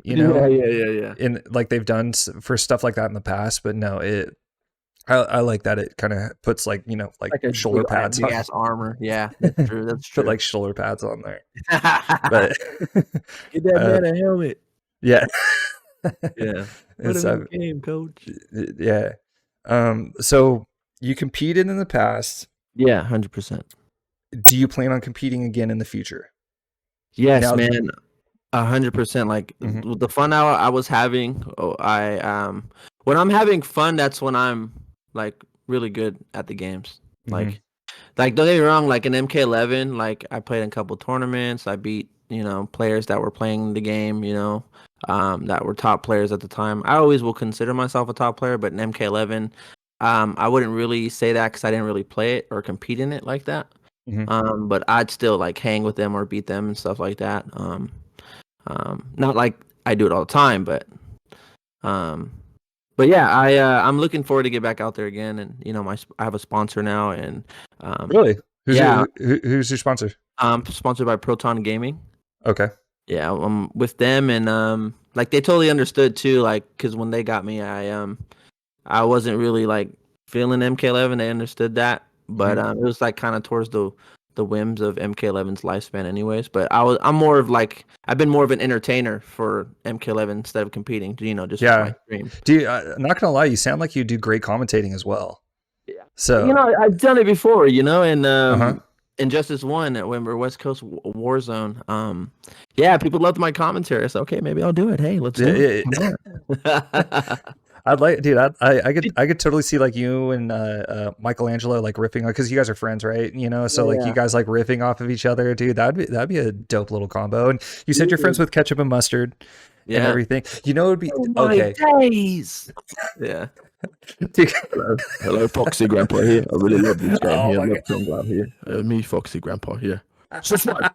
Yeah. In like they've done for stuff like that in the past, but no, I like that it kind of puts like a shoulder pads, big ass armor. Yeah, that's true. That's true. Put like shoulder pads on there. But get that man a helmet. Yeah. Yeah. Put him in the game, coach. Yeah. So you competed in the past. Yeah, 100%. Do you plan on competing again in the future? Yes, man. 100%. Like the fun I was having. When I'm having fun, that's when I'm like really good at the games. Like don't get me wrong. Like in MK11, like I played in a couple tournaments. I beat players that were playing the game. That were top players at the time. I always will consider myself a top player, but in MK11, I wouldn't really say that because I didn't really play it or compete in it like that. But I'd still like hang with them or beat them and stuff like that. Not like I do it all the time, but yeah, I'm looking forward to get back out there again, and I have a sponsor now, and really, who's your sponsor? I'm sponsored by Proton Gaming. Okay. Yeah, I'm with them, and like they totally understood too, like because when they got me, I wasn't really like feeling MK11. They understood that, but it was like kind of towards the whims of MK11's lifespan, anyways. But I'm more of like I've been more of an entertainer for MK11 instead of competing. Just my stream. Not gonna lie, you sound like you do great commentating as well. Yeah. So I've done it before, and Injustice 1 when we're West Coast Warzone. Yeah, people loved my commentary. So okay, maybe I'll do it. Hey, let's do it. I'd like, dude. I could totally see like you and Michelangelo like riffing, because you guys are friends, right? So you guys like riffing off of each other, dude. That'd be a dope little combo. And you said you're friends with Ketchup and Mustard, and everything. It'd be okay. Days. Yeah. Hello, Foxy Grandpa here. I really love this guy here. I love Tom Glad here. Me, Foxy Grandpa here. Subscribe.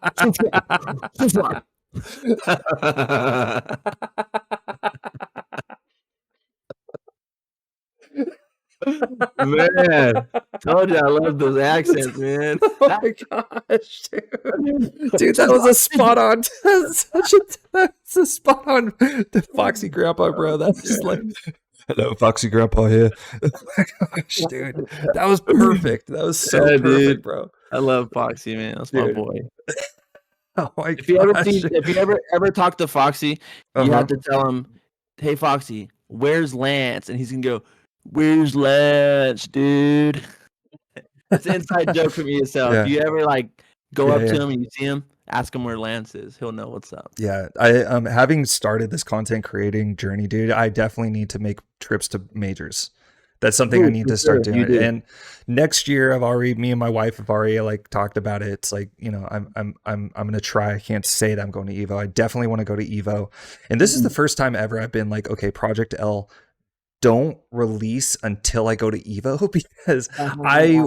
Man, told you I love those accents, man. Oh my gosh, dude, that was a spot on. That's a spot on the Foxy Grandpa, bro. That's just like, hello, Foxy Grandpa here. Oh my gosh, dude, that was perfect. That was so perfect, dude. Bro. I love Foxy, man. That's my boy. Oh my gosh. If you ever talk to Foxy, you have to tell him, "Hey, Foxy, where's Lance?" And he's gonna go, "Where's Lance, dude?" It's an inside joke for me yourself. If you ever like go up to him and you see him, ask him where Lance is. He'll know what's up. Yeah, I having started this content creating journey, dude, I definitely need to make trips to majors. That's something I Ooh, need for to start sure, you doing. do. And next year, me and my wife have already like talked about it. It's like, I'm gonna try. I can't say that I'm going to Evo. I definitely want to go to Evo. And this is the Mhm. first time ever I've been like, okay, Project L, don't release until I go to Evo because I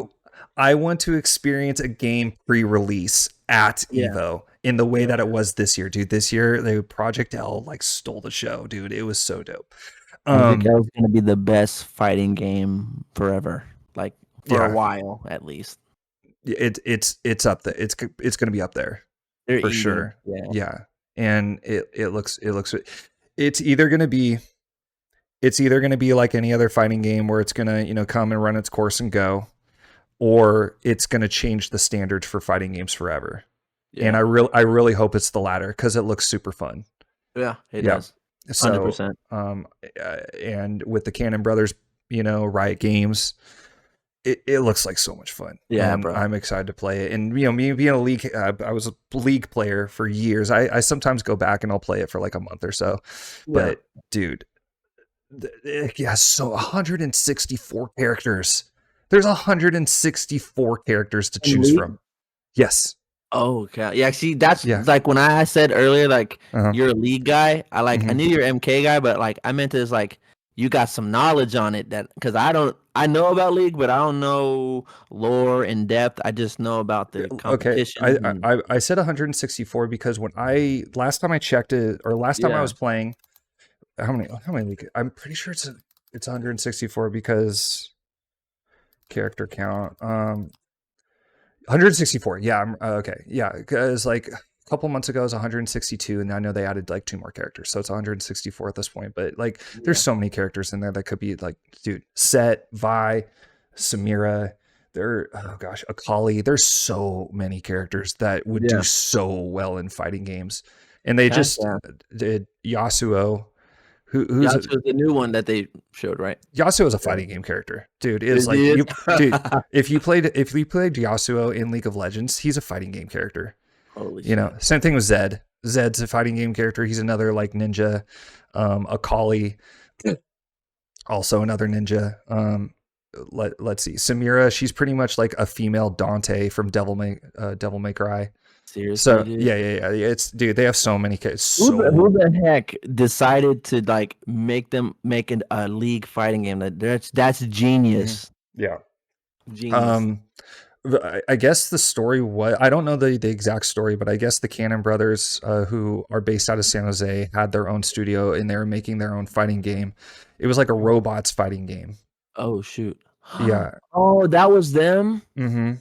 I want to experience a game pre-release at Yeah, Evo in the way yeah. that it was this year, dude. This year, the Project L like stole the show, dude. It was so dope. Project Um, L is gonna be the best fighting game forever, like for a yeah, while at least. it's up there. It's going to be up there They're for eating. sure. Yeah. Yeah, and it looks it's either going to be like any other fighting game where it's going to come and run its course and go, or it's going to change the standards for fighting games forever. And Yeah. I really hope it's the latter because it looks super fun. Yeah, it Yeah. does. So 100%. and with the Cannon Brothers, Riot Games, it looks like so much fun, Yeah, and bro. I'm excited to play it. And me being a league, I was a league player for years. I sometimes go back and I'll play it for like a month or so. Yeah. But dude, yeah, so 164 characters. There's 164 characters to In choose League? from. Yes. Oh, okay. Yeah, see, that's Yeah. like when I said earlier, like Uh-huh. you're a League guy. I Mhm. knew you're MK guy, but like I meant to is like you got some knowledge on it that because I know about League, but I don't know lore in depth. I just know about the Okay, competition. And, I said 164 because when I last time I checked it, or last time I yeah. was playing, how many league? I'm pretty sure it's 164 because character count. 164. Yeah, I'm okay. Yeah, because like a couple months ago it was 162, and I know they added like two more characters, so it's 164 at this point. But like, there's Yeah. so many characters in there that could be like, dude, Set, Vi, Samira. Oh gosh, Akali. There's so many characters that would do Yeah. so well in fighting games, and they Heck just yeah. did Yasuo. Who's Yasuo's the new one that they showed, right? Yasuo is a fighting game character, dude. Is Is like it? dude. If you played Yasuo in League of Legends, he's a fighting game character. Holy shit. Same thing with Zed. Zed's a fighting game character. He's another like ninja. Akali, also another ninja. Let's see. Samira, she's pretty much like a female Dante from Devil May Cry. Seriously, So dude. yeah. It's dude. They have so many characters. Who the heck decided to like make a League fighting game? That's genius. Yeah. Genius. I guess the story was, I don't know the exact story, but I guess the Cannon brothers, who are based out of San Jose, had their own studio and they were making their own fighting game. It was like a robots fighting game. Oh shoot. Yeah. Oh, that was them. Mm-hmm.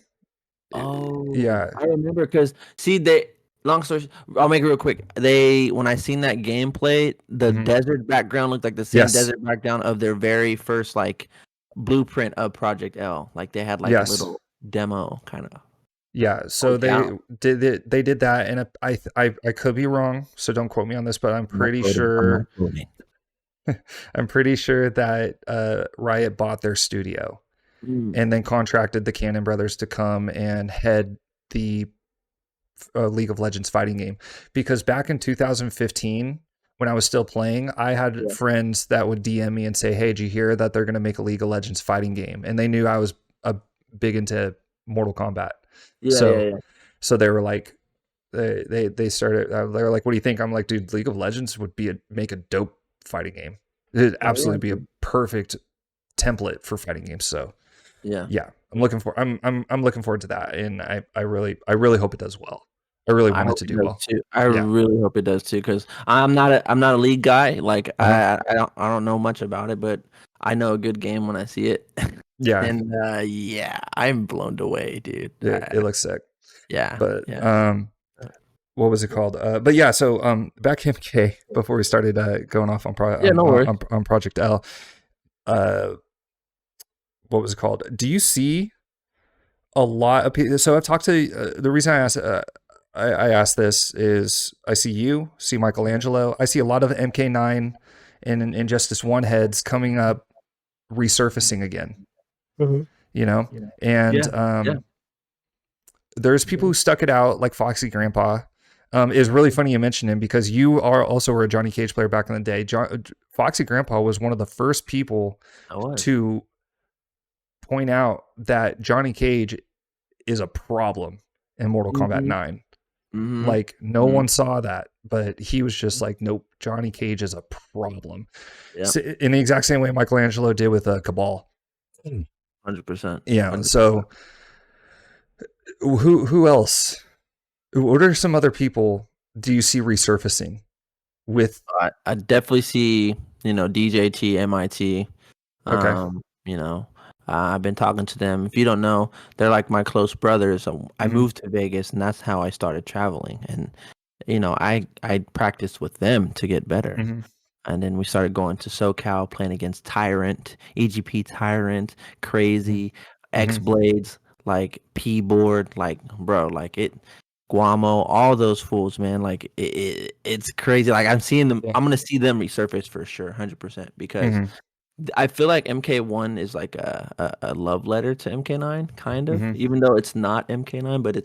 Oh, Yeah. I remember because see they. Long story. I'll make it real quick. When I seen that gameplay, the Mhm. desert background looked like the same Yes. desert background of their very first like blueprint of Project L. Like they had like a Yes. little demo kind of. Yeah. So they did that, and I could be wrong, so don't quote me on this, but I'm pretty sure I'm pretty sure that Riot bought their studio and then contracted the Cannon brothers to come and head the League of Legends fighting game, because back in 2015 when I was still playing, I had friends that would DM me and say, "Hey, did you hear that they're going to make a League of Legends fighting game?" And they knew I was big into Mortal Kombat. So they were like, they started. They were like, "What do you think?" I'm like, "Dude, League of Legends would make a dope fighting game. It'd absolutely be a perfect template for fighting games." So yeah, I'm looking forward to that, and I really hope it does well. I really want it to do well. Too. I really hope it does too, because I'm not a League guy. Like I don't know much about it, but I know a good game when I see it. Yeah, and I'm blown away, dude. it looks sick. Yeah, But what was it called? But yeah, so back to MK before we started going off on Project L. What was it called? Do you see a lot of people? So I've talked to the reason I asked this is I see Michelangelo. I see a lot of MK9 and Injustice 1 heads coming up, resurfacing again. And there's people who stuck it out, like Foxy Grandpa. Is really funny you mentioned him because you were a Johnny Cage player back in the day. Foxy Grandpa was one of the first people to point out that Johnny Cage is a problem in Mortal Kombat 9. Like no one saw that, but he was just like, nope, Johnny Cage is a problem. Yeah. So, in the exact same way Michelangelo did with Cabal. 100%. Yeah. 100%. So who else? What are some other people do you see resurfacing with? I definitely see, DJT, MIT. Okay. I've been talking to them. If you don't know, they're like my close brothers. I moved to Vegas, and that's how I started traveling. And I practiced with them to get better. And then we started going to SoCal, playing against Tyrant, EGP Tyrant, Crazy, X Blades, like P Board, like bro, like it, Guamo, all those fools, man. Like it's crazy. Like I'm seeing them. I'm gonna see them resurface for sure, 100%, because I feel like MK1 is like a love letter to MK9, kind of, even though it's not MK9, but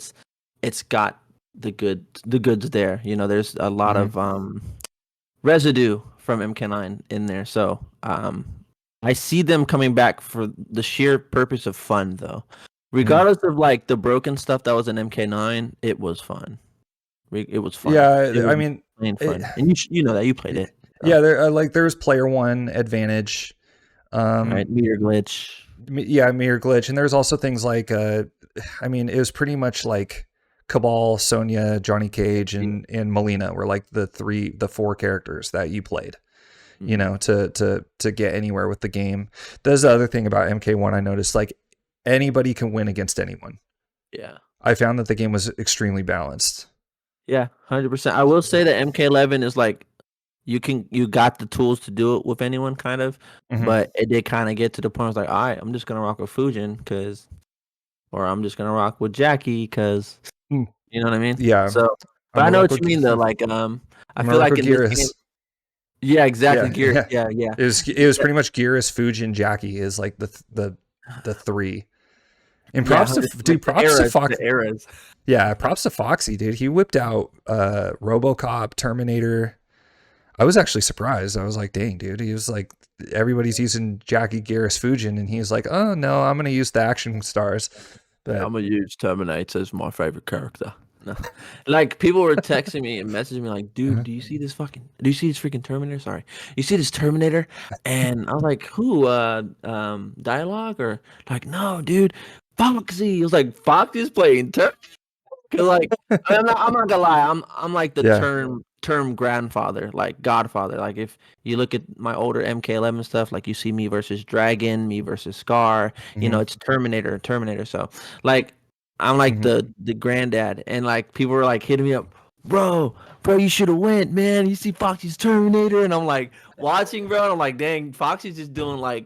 it's got the goods there. There's a lot of residue from MK9 in there. So I see them coming back for the sheer purpose of fun, though. Regardless of like the broken stuff that was in MK9, it was fun. It was fun. Yeah, I mean, fun. And you know that you played it. So. Yeah, there's player one advantage. Right, meter glitch. Yeah, mirror glitch, and there's also things like, I mean, it was pretty much like Cabal, Sonya, Johnny Cage, and Melina were like the four characters that you played, to get anywhere with the game. There's the other thing about MK1 I noticed, like anybody can win against anyone. Yeah, I found that the game was extremely balanced. Yeah, 100%. I will say that MK11 is like you got the tools to do it with anyone, kind of, but it did kind of get to the point. I was like, all right, I'm just gonna rock with Fujin or I'm just gonna rock with Jackie because you know what I mean. Yeah. So, but I know what you mean though. Like, I feel like in this game, yeah, exactly. Gear, yeah. It was pretty much Gearus, Fujin, Jackie is like the three. And props to Fox. Yeah, props to Foxy, dude. He whipped out RoboCop, Terminator. I was actually surprised. I was like, dang, dude. He was like, everybody's using Jackie, Gearus, Fujin, and he's like, oh no, I'm gonna use the action stars. But I'm gonna use Terminator as my favorite character. No. Like people were texting me and messaging me like, dude, do you see this freaking Terminator? Sorry. You see this Terminator? And I was like, who? Dialogue? Or like, no, dude, Foxy. It was like Foxy's playing Terminator. Cause like I'm not gonna lie, I'm like the term grandfather, like Godfather. Like if you look at my older MK11 stuff, like you see me versus Dragon, me versus Scar, it's Terminator. So like I'm like the granddad, and like people were like hitting me up, bro, you should have went, man. You see Foxy's Terminator, and I'm like watching, bro, and I'm like, dang, Foxy's just doing like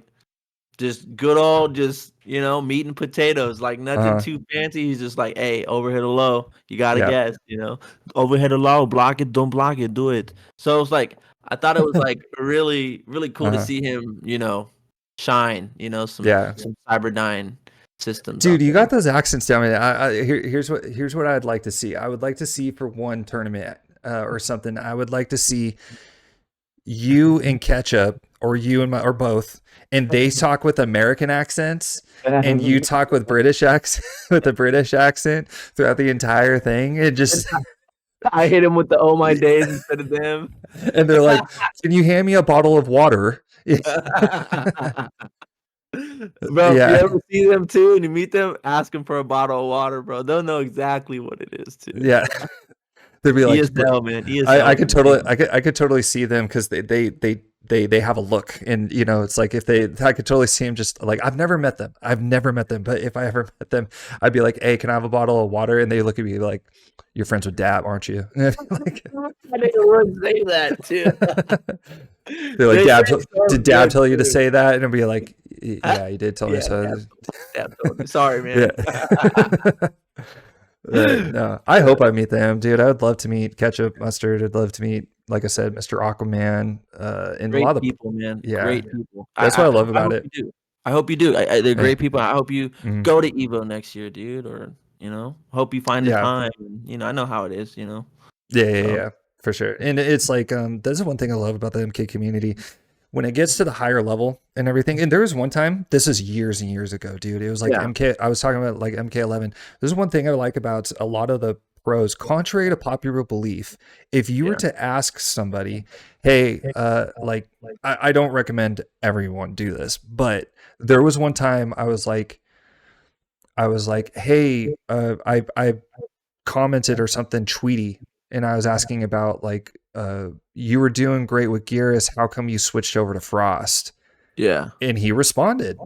just good old, just meat and potatoes, like nothing too fancy. He's just like, hey, overhead or low, you gotta guess, overhead or low, block it, don't block it, do it. So it's like I thought it was like really, really cool to see him, shine, some Cyberdyne systems. Dude, you got those accents down. Here's what I'd like to see. I would like to see for one tournament or something. I would like to see you and Ketchup, or you and or both, and they talk with American accents, and you talk with British accent with a British accent throughout the entire thing. It just I hit him with the "Oh my days" instead of them, and they're like, "Can you hand me a bottle of water?" Bro, if you ever see them too and you meet them, ask them for a bottle of water, bro. They'll know exactly what it is too. Yeah. They'd be like, man. I could totally see them because they have a look, and it's like I could totally see them just like, I've never met them, but if I ever met them, I'd be like, hey, can I have a bottle of water? And they look at me like, you're friends with Dab, aren't you? Like, I didn't want to say that too. They're like, did Dab tell you to say that? And I'd be like, yeah, he did tell me so. Dab told me. Sorry, man. Yeah. No, I hope I meet them, dude. I would love to meet Ketchup, Mustard. I'd love to meet, like I said, Mr. Aquaman. And great a lot of people, man. Yeah, great people. That's what I love about it. I hope you do. They're great people. I hope you go to Evo next year, dude. Or hope you find the time. I know how it is. Yeah, for sure. And it's like that's the one thing I love about the MK community. when it gets to the higher level and everything, and there was one time, this is years and years ago, dude. It was like Yeah. MK. I was talking about like MK11. This is one thing I like about a lot of the pros, contrary to popular belief. If you were Yeah. to ask somebody, hey, like I don't recommend everyone do this, but there was one time I was like, hey, I commented or something tweety, and I was asking about like, you were doing great with Gearus. How come you switched over to Frost? Yeah. And he responded,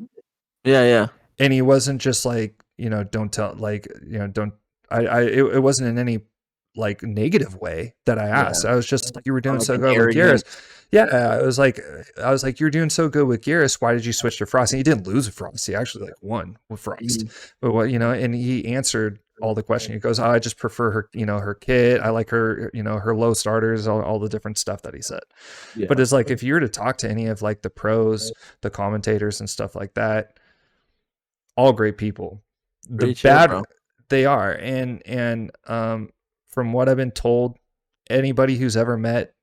Yeah. Yeah. and he wasn't just like, don't tell, like, don't. It wasn't in any like negative way that I asked. Yeah. I was just like, you were doing Like so an good with arrogant. Gearus. Yeah, I was like, you're doing so good with Gearus. Why did you switch to Frost? And he didn't lose with Frost. He actually like won with Frost. But what, and he answered all the questions. He goes, oh, I just prefer her, her kit. I like her, her low starters, all the different stuff that he said. Yeah. But it's like, if you were to talk to any of like the pros, the commentators and stuff like that, all great people. Pretty The chill, bad, bro. they are. And from what I've been told, anybody who's ever met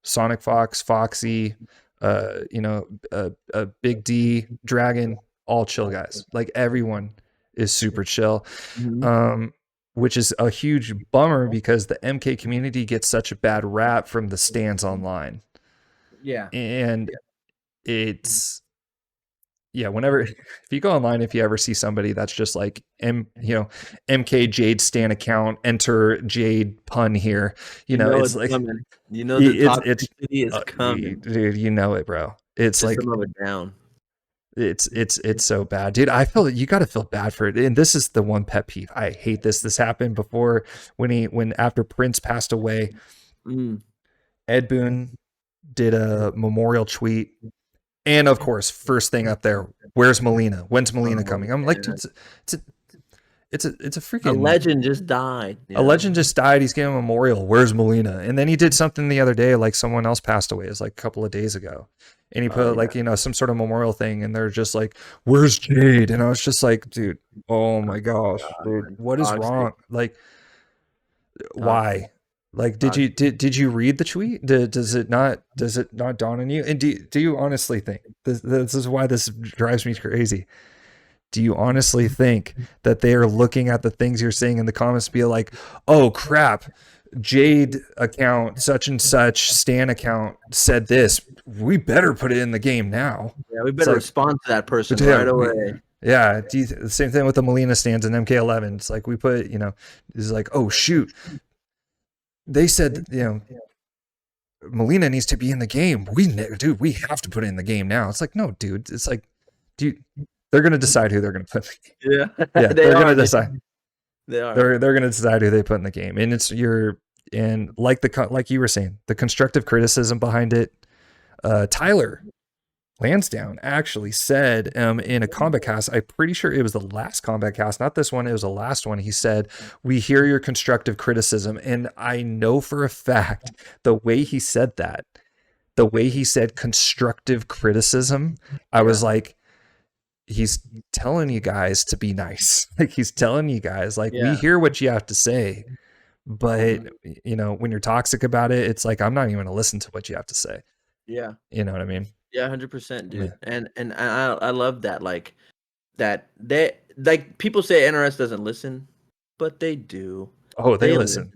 Sonic Fox, Foxy, Big D, Dragon, all chill guys. Like everyone is super chill. Mhm. Which is a huge bummer because the MK community gets such a bad rap from the stands online. Yeah. And it's, yeah, whenever, if you go online, if you ever see somebody that's just like MK Jade Stan account, enter Jade pun here, You know it's it's like, coming. You know the it's toxicity is coming. dude, you know it, bro. It's like, System of a Down. it's so bad, dude. I feel you got to feel bad for it. And this is the one pet peeve. I hate this. This happened before when after Prince passed away, Mm. Ed Boon did a memorial tweet. And of course, first thing up there, where's Melina? When's Melina Oh, coming? I'm like, dude, it's a a freaking legend just died. a legend just died. He's getting a memorial. Where's Melina? And then he did something the other day, like someone else passed away. It was like a couple of days ago. And he put like, some sort of memorial thing, and they're just like, where's Jade? And I was just like, dude, oh my gosh, dude, what is wrong? Like, why? Like, did you read the tweet? Does it not dawn on you? And do you honestly think this is why this drives me crazy? Do you honestly think that they are looking at the things you're saying in the comments, be like, oh crap, Jade account such and such Stan account said this, we better put it in the game now? Yeah, we better respond to that person right away. Yeah, the same thing with the Melina stands in MK11. It's like we put, it's like, oh shoot, they said, Melina needs to be in the game. We have to put it in the game now. It's like, no, dude. It's like, they're gonna decide who they're gonna put. Yeah, yeah, they're gonna decide. They are. They're gonna decide who they put in the game, and it's like you were saying, the constructive criticism behind it. Tyler Lansdowne actually said in a Kombat cast, I'm pretty sure it was the last Kombat cast, not this one, it was the last one. He said, we hear your constructive criticism. And I know for a fact the way he said that, the way he said constructive criticism, I was like, he's telling you guys to be nice. Like he's telling you guys, like, we hear what you have to say, but when you're toxic about it, it's like, I'm not even gonna listen to what you have to say. Yeah. You know what I mean? Yeah, 100%, dude. Yeah. And I love that, like that they like people say NRS doesn't listen, but they do. Oh, they listen.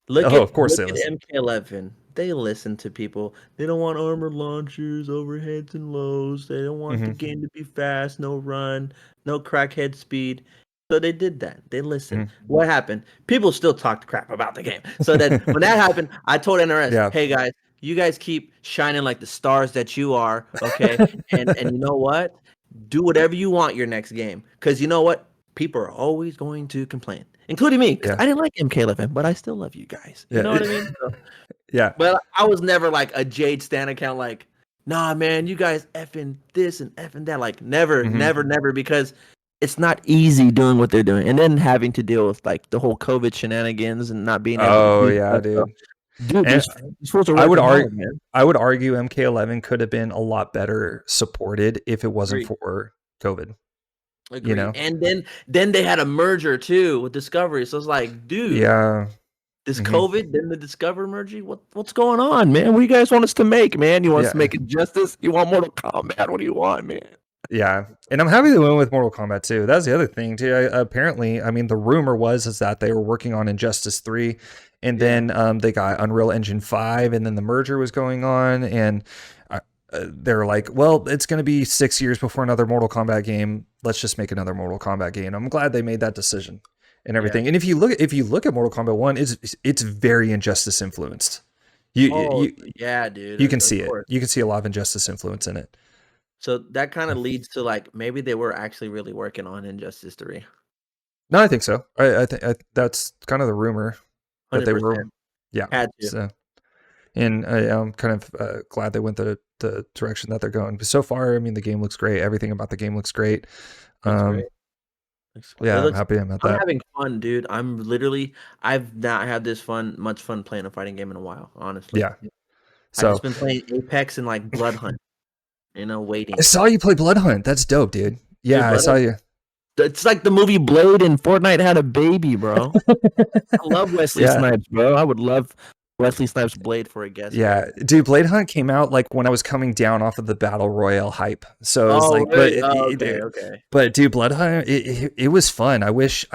Of course they listen. MK11. They listen to people. They don't want armored launchers, overheads and lows. They don't want the game to be fast, no run, no crackhead speed. So they did that. They listened. What happened? People still talked crap about the game. So then when that happened, I told NRS, hey guys, you guys keep shining like the stars that you are, okay? and you know what? Do whatever you want your next game. Because you know what? People are always going to complain, including me. Yeah. I didn't like MK11, but I still love you guys. You know what I mean? So, yeah. But I was never like a Jade Stan account like, nah, man, you guys effing this and effing that. Like never, never, because it's not easy doing what they're doing. And then having to deal with like the whole COVID shenanigans and not being able to do dude. Dude, I would argue MK11 could have been a lot better supported if it wasn't for COVID. Agreed. And then they had a merger too with Discovery. So it's like, dude. Yeah. This Mhm. COVID, then the Discover merging. What's going on, man? What do you guys want us to make, man? You want us to Yeah. make Injustice? You want Mortal Kombat? What do you want, man? Yeah, and I'm happy they went with Mortal Kombat too. That's the other thing too. Apparently, I mean, the rumor was is that they were working on Injustice 3, and Yeah. then they got Unreal Engine 5, and then the merger was going on, and they're like, well, it's going to be 6 years before another Mortal Kombat game. Let's just make another Mortal Kombat game. I'm glad they made that decision and everything. Yeah. And if you look at Mortal Kombat 1, it's very Injustice influenced. Oh, You yeah, dude. you can Of see it. course. You can see a lot of Injustice influence in it. So that kind of leads to like maybe they were actually really working on Injustice 3. No, I think so. I think that's kind of the rumor that they 100%. were. Yeah. Had to. So, and I'm kind of glad they went the direction that they're going. But so far, I mean, the game looks great. Everything about the game looks great. Looks great. Yeah, I'm happy about I'm that. having fun, dude. I've not had this much fun playing a fighting game in a while, honestly. Yeah. I've So just been playing Apex and like Blood Hunt, waiting. I saw you play Blood Hunt. That's dope, dude. Yeah, Dude, I saw you. It's like the movie Blade and Fortnite had a baby, bro. I love Wesley Yeah. Snipes, bro. I would love Wesley Snipes Blade for a guest. Yeah, dude, Blade Hunt came out like when I was coming down off of the Battle Royale hype. So it was Oh, like, really? okay. But dude, Blood Hunt, it was fun. I wish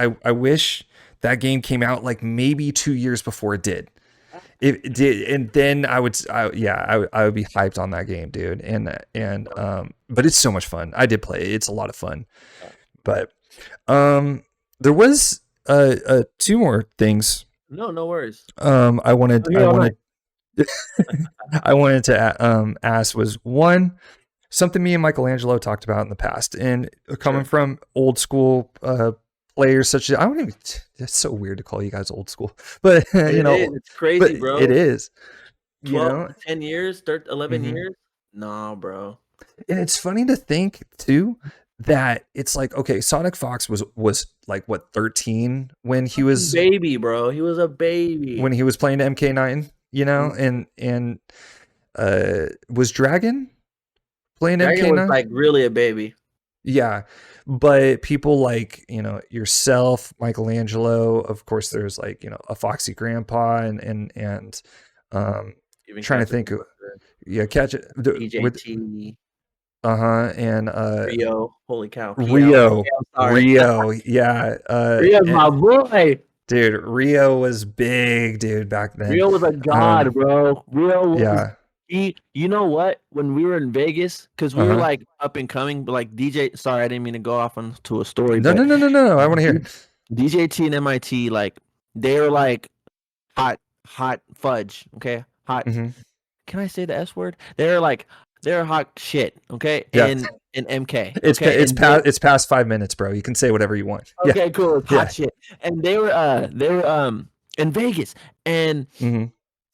that game came out like maybe 2 years before it did. It did, and then I would be hyped on that game, dude. But it's so much fun. I did play it. It's a lot of fun. But there was two more things. No worries. I wanted to ask was one, something me and Michelangelo talked about in the past, and coming from old school players such as, I don't even, it's so weird to call you guys old school, but it's crazy, bro. It is. 12, 10 years, 11 Mhm. years? No, bro. And it's funny to think too that it's like, okay, Sonic Fox was like what, 13 when he was baby, bro. He was a baby when he was playing MK9, and was Dragon playing Dragon MK9? was like really a baby. Yeah, but people like, yourself, Michelangelo, of course there's like, a Foxy Grandpa and Even trying to think of, catch it DJT. And Rio, holy cow. Rio, Rio's my boy. Dude, Rio was big, dude, back then. Rio was a god, bro. Rio was, yeah. You know what? When we were in Vegas, because we were like up and coming, but like DJ, sorry, I didn't mean to go off onto a story. No. I want to hear it. DJT and MIT, like they were like hot fudge. Okay, hot. Mm-hmm. Can I say the S word? They're hot shit. Okay, yeah. in MK. It's past 5 minutes, bro. You can say whatever you want. Okay, cool. It's hot shit. And they were in Vegas. And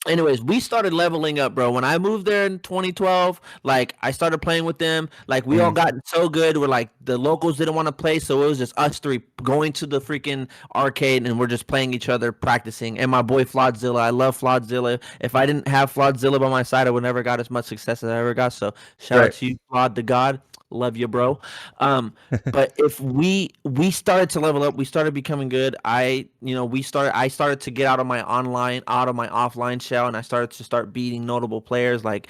anyways, we started leveling up, bro. When I moved there in 2012, like I started playing with them. Like we all got so good. We're like the locals didn't want to play, so it was just us three going to the freaking arcade, and we're just playing each other, practicing. And my boy Flodzilla, I love Flodzilla. If I didn't have Flodzilla by my side, I would never got as much success as I ever got. So shout out to you, Flod the God. Love you, bro. But if we started to level up, we started becoming good. I started to get out of my offline shell, and I started to beating notable players like,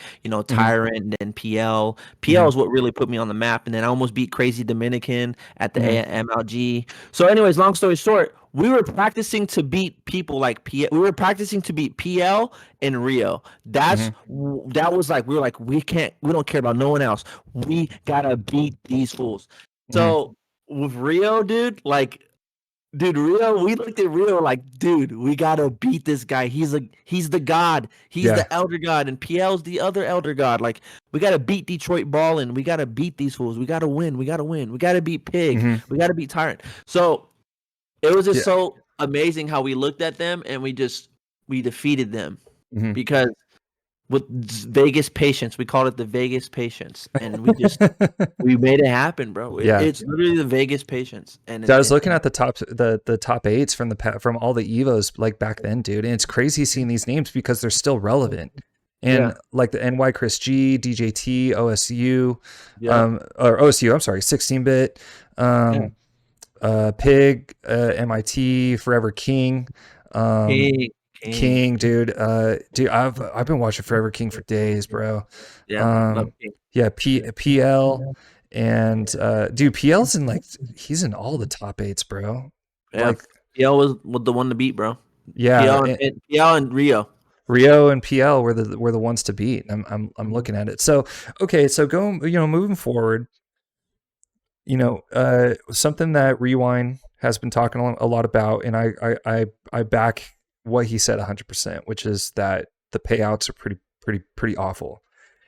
Tyrant and PL. PL is what really put me on the map, and then I almost beat Crazy Dominican at the MLG. So anyways, long story short, we were practicing to beat people like PL. We were practicing to beat PL and Rio. That was like, we were like, we don't care about no one else. We gotta beat these fools. So with Rio, Rio, we looked at Rio like, dude, we gotta beat this guy. He's the god. He's the elder god, and PL's the other elder god. Like, we gotta beat Detroit Ballin'. We gotta beat these fools. We gotta win. We gotta beat Pig. We gotta beat Tyrant. So it was just so amazing how we looked at them and we defeated them because with Vegas patience, we called it the Vegas patience, and we made it happen, bro. It's literally the Vegas patience. And I was looking at the top 8s from all the Evos like back then, dude, and it's crazy seeing these names because they're still relevant. And like the NY Chris G, DJT, OSU, or OSU, I'm sorry, 16-bit, Pig, MIT, Forever King, King, dude. Dude, I've been watching Forever King for days, bro. Yeah, love Um, King. yeah, PL and dude, PL's in like he's in all the top eights, bro. Yeah, Like, PL was the one to beat, bro. yeah, PL and Rio. Rio and PL were the ones to beat. I'm looking at it. So okay, so moving forward, something that Rewind has been talking a lot about, and I back what he said 100%, which is that the payouts are pretty awful.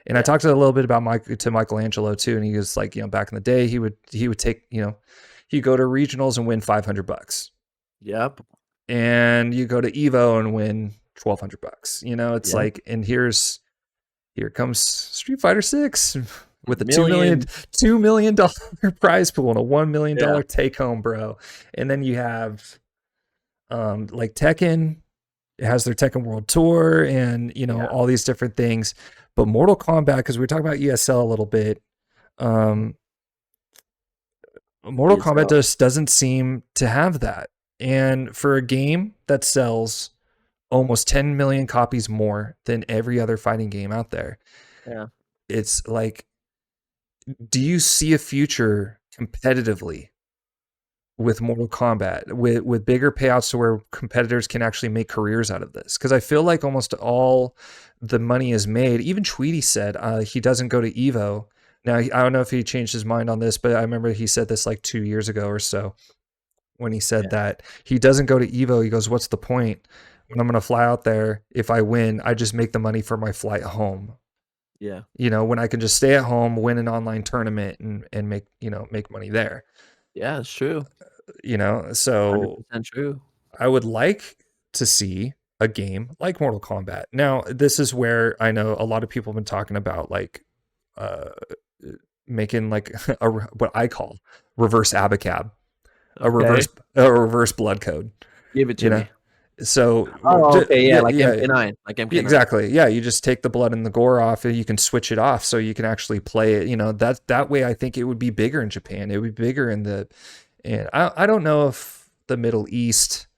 And I Yeah. talked a little bit about Michelangelo too, and he was like, back in the day, he would take, he'd go to regionals and win $500, Yep. and you go to Evo and win $1,200. It's Yep. like, and here comes Street Fighter 6 with a Million. $2 million prize pool and a $1 million Yeah. take home, bro. And then you have like Tekken. It has their Tekken World Tour and all these different things. But Mortal Kombat, because we were talking about ESL a little bit, Mortal Kombat just doesn't seem to have that. And for a game that sells almost 10 million copies more than every other fighting game out there, it's like, do you see a future competitively with Mortal Kombat with bigger payouts to where competitors can actually make careers out of this? Because I feel like almost all the money is made. Even Tweety said he doesn't go to Evo. Now, I don't know if he changed his mind on this, but I remember he said this like 2 years ago or so when he said that he doesn't go to Evo. He goes, what's the point? When I'm going to fly out there, if I win, I just make the money for my flight home. Yeah. When I can just stay at home, win an online tournament and make money there. Yeah, it's true. So 100% true. I would like to see a game like Mortal Kombat. Now, this is where I know a lot of people have been talking about like making like what I call reverse abacab, a reverse blood code. Give it to me. So like MK9, like MK9. Exactly. Yeah, you just take the blood and the gore off, and you can switch it off so you can actually play it. That way I think it would be bigger in Japan. It would be bigger and I don't know if the Middle East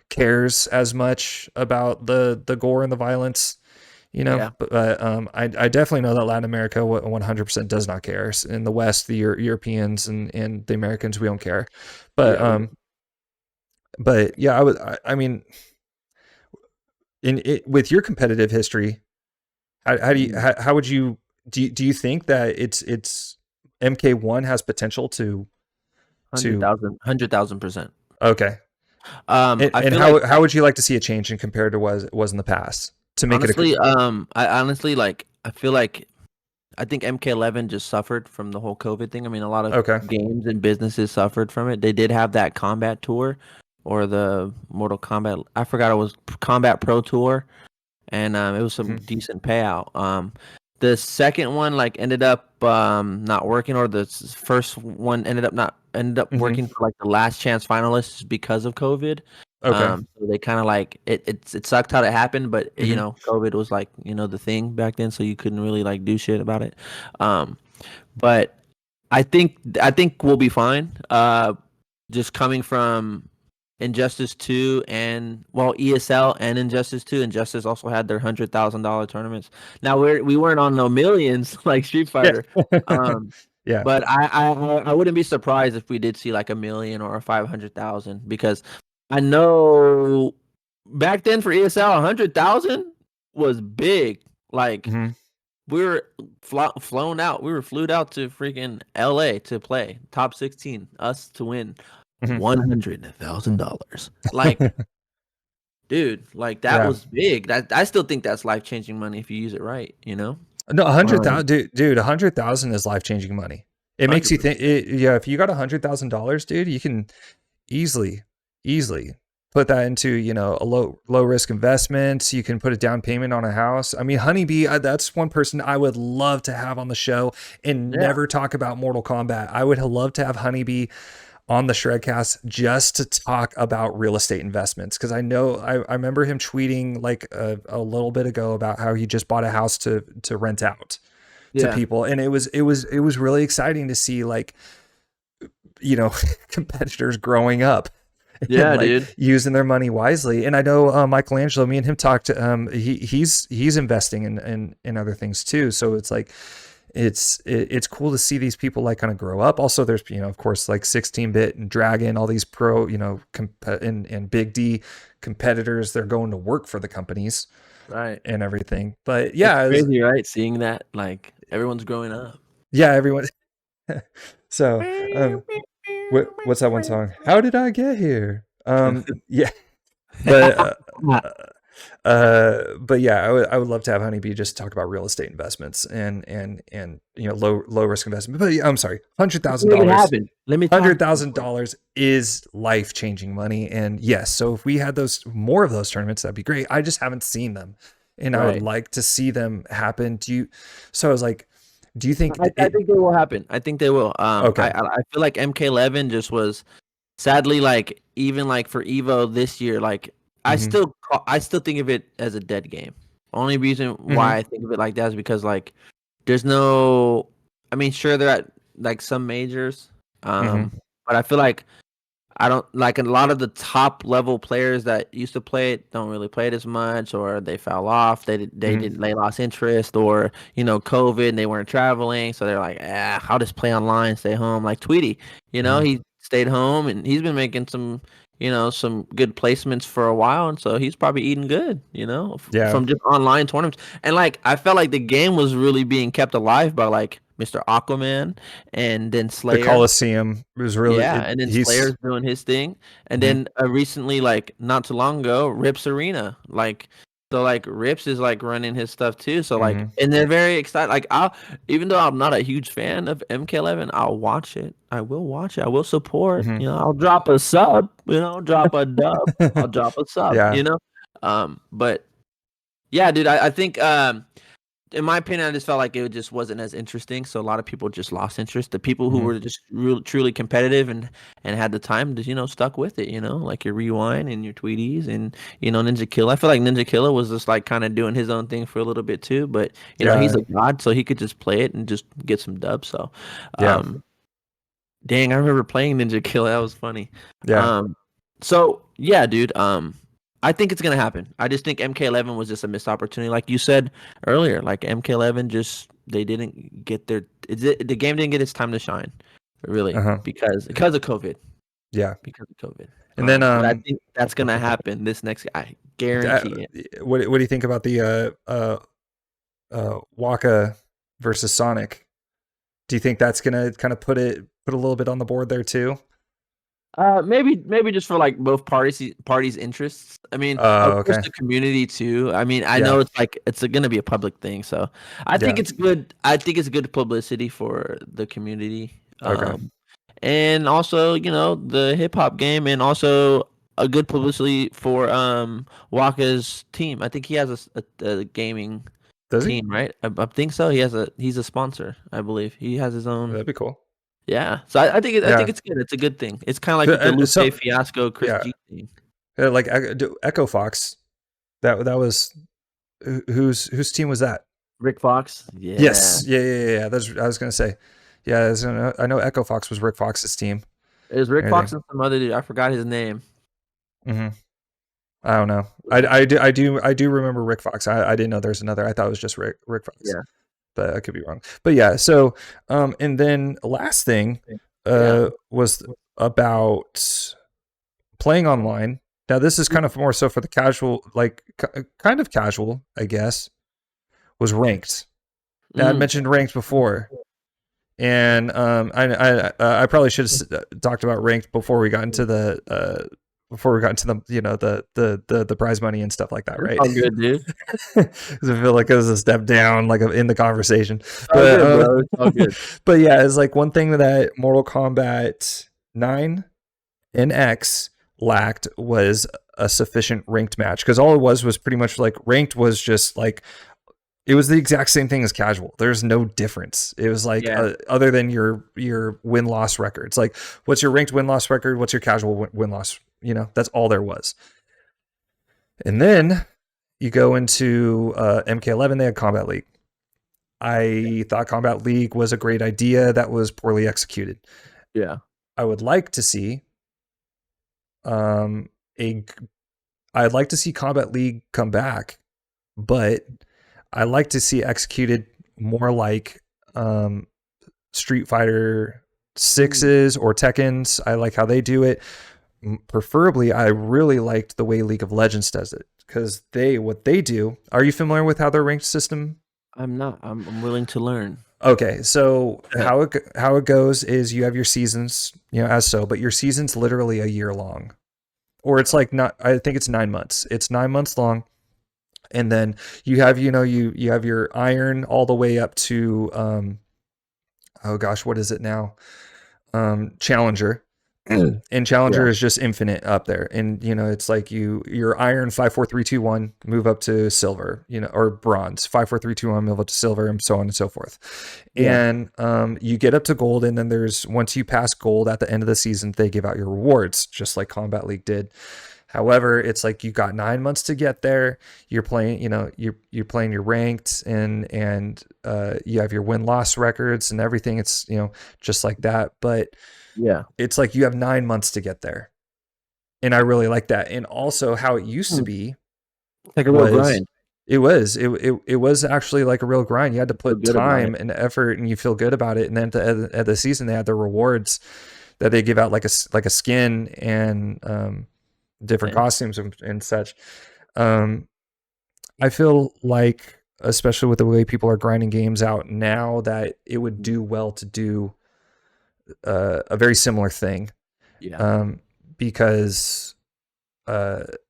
cares as much about the gore and the violence, but I definitely know that Latin America 100% does not care. In the West, the Europeans and the Americans, we don't care. But yeah, I mean, with your competitive history, how would you do you think that it's MK1 has potential to 100,000%. Okay. How would you like to see a change in compared to what it was in the past to make honestly, it I feel like I think MK11 just suffered from the whole COVID thing. I mean, a lot of games and businesses suffered from it. They did have that combat tour or the Mortal Kombat. I forgot it was Combat Pro Tour, and it was some decent payout. The second one ended up not working, or the first one ended up working for the last chance finalists because of COVID. So they kind of it sucked how it happened, but COVID was the thing back then, so you couldn't really do shit about it. But I think we'll be fine. Just coming from Injustice 2 and ESL and Injustice 2. Injustice also had their $100,000 tournaments. Now we weren't on no millions like Street Fighter. Yeah. But I wouldn't be surprised if we did see like 1 million or 500,000, because I know back then for ESL 100,000 was big. We were flown out. We were flew out to freaking LA to play top 16. Us to win $100,000. Dude, that was big. I still think that's life-changing money if you use it right. No, 100,000, dude. 100,000 is life-changing money. It 100%. Makes you think. If you got $100,000, dude, you can easily put that into a low risk investment. You can put a down payment on a house. I mean, Honeybee, that's one person I would love to have on the show and never talk about Mortal Kombat. I would love to have Honeybee on the Shredcast just to talk about real estate investments, because I know I remember him tweeting a little bit ago about how he just bought a house to rent out to people, and it was really exciting to see competitors growing up Yeah, and like dude. using their money wisely. And I know Michelangelo, me and him talked. He's investing in other things too. So it's like it's cool to see these people like kind of grow up. Also, there's of course like 16-bit and Dragon, all these pro and Big D competitors. They're going to work for the companies Right. and everything. But It's yeah, crazy, right? Seeing that, like, everyone's growing up. yeah, everyone. So what's that one song? How did I get here? Yeah, but but yeah, I would love to have Honeybee just talk about real estate investments and low risk investment. But yeah, I'm sorry, Make it happen. Let me talk. $100,000 is life changing money. And yes, so if we had more of those tournaments, that'd be great. I just haven't seen them, and I would Right. like to see them happen. So I was like, do you think I think they will happen. I think they will. Okay. I feel like MK11 just was sadly, like, even like for Evo this year, like Mhm. I still think of it as a dead game. Only reason Mhm. why I think of it like that is because, like, there's no. I mean, sure, they're at like some majors, Mhm. but I feel like I don't like a lot of the top level players that used to play it don't really play it as much, or they fell off. Mhm. They lost interest, or COVID and they weren't traveling, so they're like, I'll just play online, stay home. Like Tweety, Mhm. he stayed home and he's been making some good placements for a while, and so he's probably eating good, Yeah. from just online tournaments. And like I felt like the game was really being kept alive by like Mr. Aquaman and then The Slayer. Coliseum was really Yeah, and then he's Slayer's doing his thing, and Mhm. then recently, like not too long ago, Rips Arena, like so, like Rips is like running his stuff too. So like, Mhm. and they're very excited. Like even though I'm not a huge fan of MK11, I'll watch it. I will watch it. I will support. Mhm. I'll drop a sub. Drop a dub. I'll drop a sub. Yeah. But yeah, dude, I think in my opinion, I just felt like it just wasn't as interesting. So a lot of people just lost interest. The people who Mhm. were just truly competitive and had the time just stuck with it. Like your Rewind and your Tweeties and Ninja Killer. I feel like Ninja Killer was just like kind of doing his own thing for a little bit too. But he's Yeah. a god, so he could just play it and just get some dubs. So, Yeah. dang, I remember playing Ninja Killer. That was funny. Yeah. Um, so yeah, dude. I think it's gonna happen. I just think MK11 was just a missed opportunity, like you said earlier. Like MK11, just they didn't get the game didn't get its time to shine, really, Uh-huh. because of COVID. Yeah. Because of COVID. And then But I think that's gonna happen this next. I guarantee it. what do you think about the Waka versus Sonic? Do you think that's gonna kind of put a little bit on the board there too? Maybe just for like both parties' interests. I mean, of course, Okay. the community too. I mean, I Yeah. know it's like it's going to be a public thing, so I think Yeah. it's good. I think it's good publicity for the community, Okay. and also the hip hop game, and also a good publicity for Waka's team. I think he has a gaming Does he? team, right? I think so. He's a sponsor, I believe. He has his own. That'd be cool. Yeah, so I think Yeah. it's good. It's a good thing. It's kind of like with the Lupe So Fiasco Chris yeah. G thing. Like Echo Fox. That was whose team was that? Rick Fox. Yeah, Yes. Yeah. That's I was gonna say. Yeah, I know Echo Fox was Rick Fox's team. it was Rick Fox Everything. and some other dude. I forgot his name. Hmm. I don't know. I do remember Rick Fox. I didn't know there's another. I thought it was just Rick Fox, Yeah, but I could be wrong. But yeah. So and then last thing yeah. was about playing online. Now this is kind of more so for the casual, like kind of casual, I guess. Was ranked. Now I Mm. mentioned ranked before, and I probably should have talked about ranked before we got into the the prize money and stuff like that, It's right? all good, dude. Because I feel like it was a step down, like in the conversation. It's all But good, bro. It's all good. but yeah, it's like one thing that Mortal Kombat 9 and X lacked was a sufficient ranked match, because all it was pretty much like ranked was just like it was the exact same thing as casual. There's no difference. It was like Yeah. other than your win loss records. Like, what's your ranked win loss record? What's your casual win loss? That's all there was. And then you go into MK11. They had Combat League. I thought Combat League was a great idea that was poorly executed. Yeah. I would like to see a I'd like to see Combat League come back, but I like to see executed more like Street Fighter sixes or Tekken's. I like how they do it. Preferably, I really liked the way League of Legends does it because what they do. Are you familiar with how their ranked system? I'm not. I'm willing to learn. Okay, so Okay. how it goes is you have your seasons, but your season's literally a year long, or it's like not. I think it's 9 months. It's 9 months long, and then you have you have your iron all the way up to oh gosh, what is it now? Challenger. And Challenger Yeah. is just infinite up there. And it's like you're iron 5 4 3 2 1, move up to silver, or bronze 5 4 3 2 1, move up to silver, and so on and so forth. Yeah. And you get up to gold, and then once you pass gold at the end of the season, they give out your rewards, just like Combat League did. However, it's like you got 9 months to get there. You're playing, you're playing your ranked, and you have your win-loss records and everything. It's just like that, but Yeah. it's like you have 9 months to get there, and I really like that. And also, how it used to Hmm. be Like a real was grind. it was actually like a real grind. You had to Feel put good about it. time and effort, and you feel good about it. And then at the season, they had the rewards that they give out, like a skin and different Okay. costumes and such. I feel like, especially with the way people are grinding games out now, that it would do well to do a very similar thing, Yeah. um, because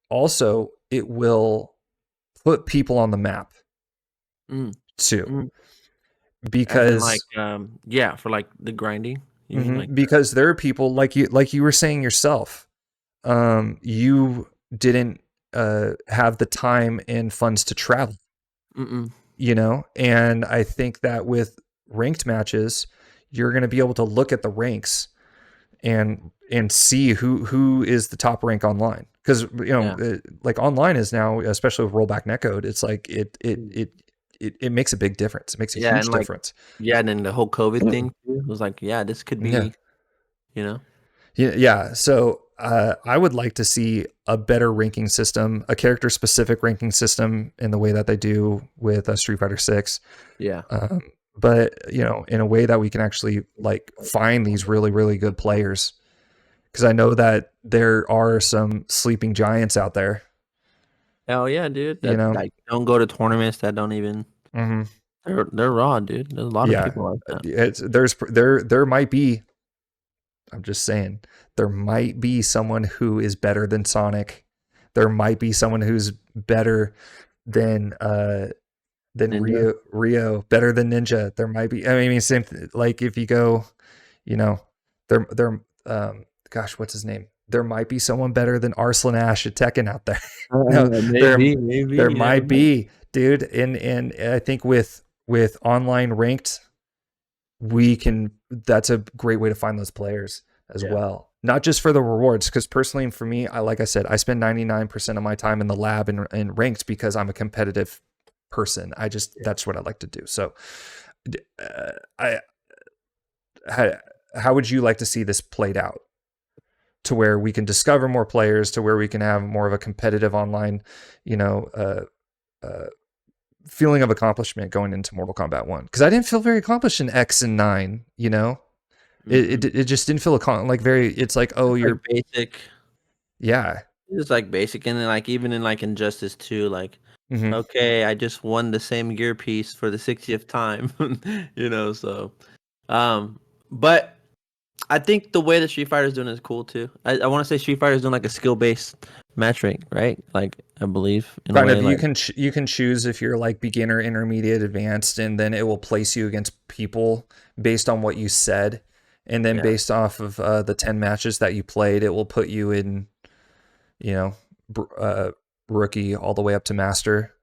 also it will put people on the map Mm. too, Mm. As in, like, because yeah, for like the grinding. You mean like? because there are people like you were saying yourself. You didn't have the time and funds to travel, Mm-mm. and I think that with ranked matches, you're going to be able to look at the ranks and see who is the top rank online, because Yeah. like online is now, especially with rollback netcode, it's like Mm. it makes a big difference. It makes a Yeah, huge and like, difference. yeah, and then the whole COVID thing too was like, yeah, this could Yeah. be, you know. Yeah. So I would like to see a better ranking system, a character specific ranking system, in the way that they do with Street Fighter 6. Yeah. Um, but in a way that we can actually like find these really, really good players, because I know that there are some sleeping giants out there. Hell yeah, dude. You That know, like don't go to tournaments that don't even. hmm They're raw, dude. There's a lot of yeah. people like that. There might be. I'm just saying, there might be someone who is better than Sonic. There might be someone who's better than Ninja. Rio, better than Ninja. There might be. I mean, same like if you go, you know, there gosh, what's his name? There might be someone better than Arslan Ash at Tekken out there. No, there Maybe. there You never might know. be, dude. And I think with online ranked, we can. That's a great way to find those players as Yeah. well. Not just for the rewards, because personally, for me, like I said, I spend 99% of my time in the lab and ranked because I'm a competitive person. That's what I like to do. So, I how would you like to see this played out, to where we can discover more players, to where we can have more of a competitive online, you know, uh, uh, feeling of accomplishment going into Mortal Kombat 1? Because I didn't feel very accomplished in X and 9. It just didn't feel like very. It's like, oh, It's like you're basic. yeah. It's like basic, and then like even in like Injustice 2, like hmm okay, I just won the same gear piece for the 60th time, So, um, but I think the way that Street Fighter is doing is cool too. I want to say Street Fighter is doing like a skill based match rank, right? Like I believe in a Kind way, of, like you can choose if you're like beginner, intermediate, advanced, and then it will place you against people based on what you said, and then yeah, based off of the 10 matches that you played, it will put you in, you know, rookie all the way up to master.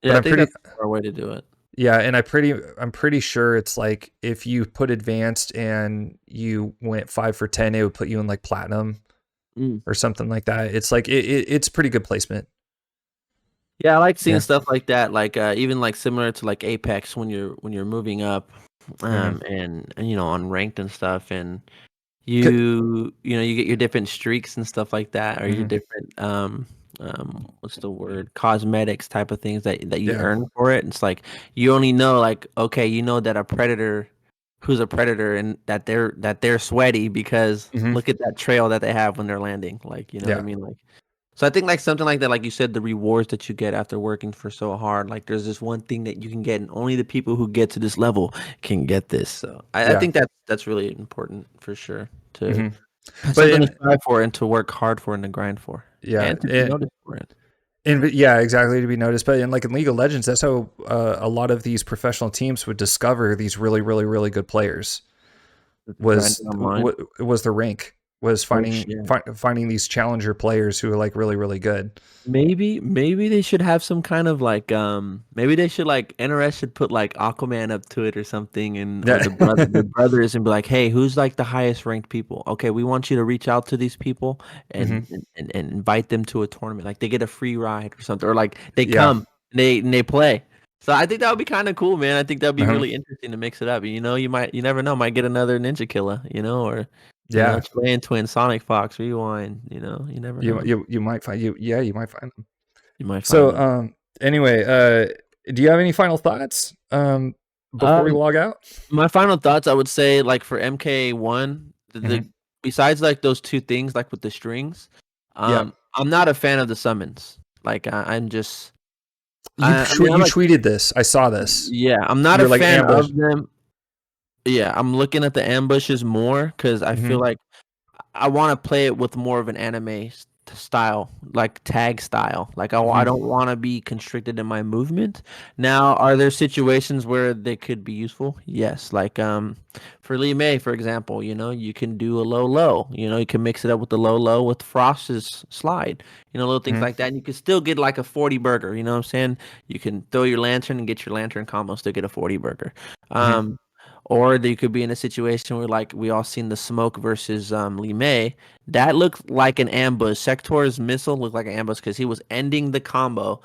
But yeah. I think that's our way to do it. yeah, and I'm pretty sure it's like if you put advanced and you went 5 for 10, it would put you in like platinum Mm. or something like that. It's like it's pretty good placement. Yeah, I like seeing Yeah. stuff like that, like even like similar to like Apex when you're moving up, hmm and on ranked and stuff, and you get your different streaks and stuff like that, or your Mhm. different what's the word, cosmetics type of things that you Yeah. earn for it. It's like you only know, like, okay, you know that a predator who's a predator and that they're sweaty because Mhm. look at that trail that they have when they're landing, like, you know what I Yeah. mean, like. So I think like something like that, like you said, the rewards that you get after working for so hard, like there's this one thing that you can get, and only the people who get to this level can get this. So I Yeah. think that's really important for sure, to Mhm. have But something to in strive for and to work hard for and to grind for, yeah, and to be noticed for it. yeah, exactly, to be noticed. But in like in League of Legends, that's how a lot of these professional teams would discover these really, really, really good players. Grinding online. Was the rank, was Oh finding shit. finding these challenger players who are like really, really good. Maybe they should have some kind of like maybe they should like NRS should put like Aquaman up to it or something, and or Yeah. the brothers, and be like, hey, who's like the highest ranked people? Okay, we want you to reach out to these people and Hmm. and invite them to a tournament. Like they get a free ride or something, or like they Yeah. come and they play. So I think that would be kind of cool, man. I think that'd be Uh-huh. really interesting to mix it up. You never know, might get another Ninja Killer, or Yeah. Chilean Twin, Sonic Fox, Rewind. You never know. You might find you might find them. You might find So them. anyway, do you have any final thoughts before we Um, log out? My final thoughts, I would say, like for MK1, Hmm. besides like those two things, like with the strings, Yeah. I'm not a fan of the summons. Like I'm just, I mean, I'm You like, tweeted this. I saw this. yeah, I'm not a You're like fan ambush. of them. Yeah, I'm looking at the ambushes more because I feel Hmm. like I want to play it with more of an anime style, like tag style. Like I Hmm. don't want to be constricted in my movement. Now, are there situations where they could be useful? Yes. Like for Li Mei, for example, you can do a low low. You can mix it up with the low low with Frost's slide. Little things Hmm. like that. And you can still get like a 40 burger. You know what I'm saying? You can throw your lantern and get your lantern combo, still get a 40 burger. Hmm. Or they could be in a situation where, like, we all seen the smoke versus Li Mei. That looked like an ambush. Sector's missile looked like an ambush because he was ending the combo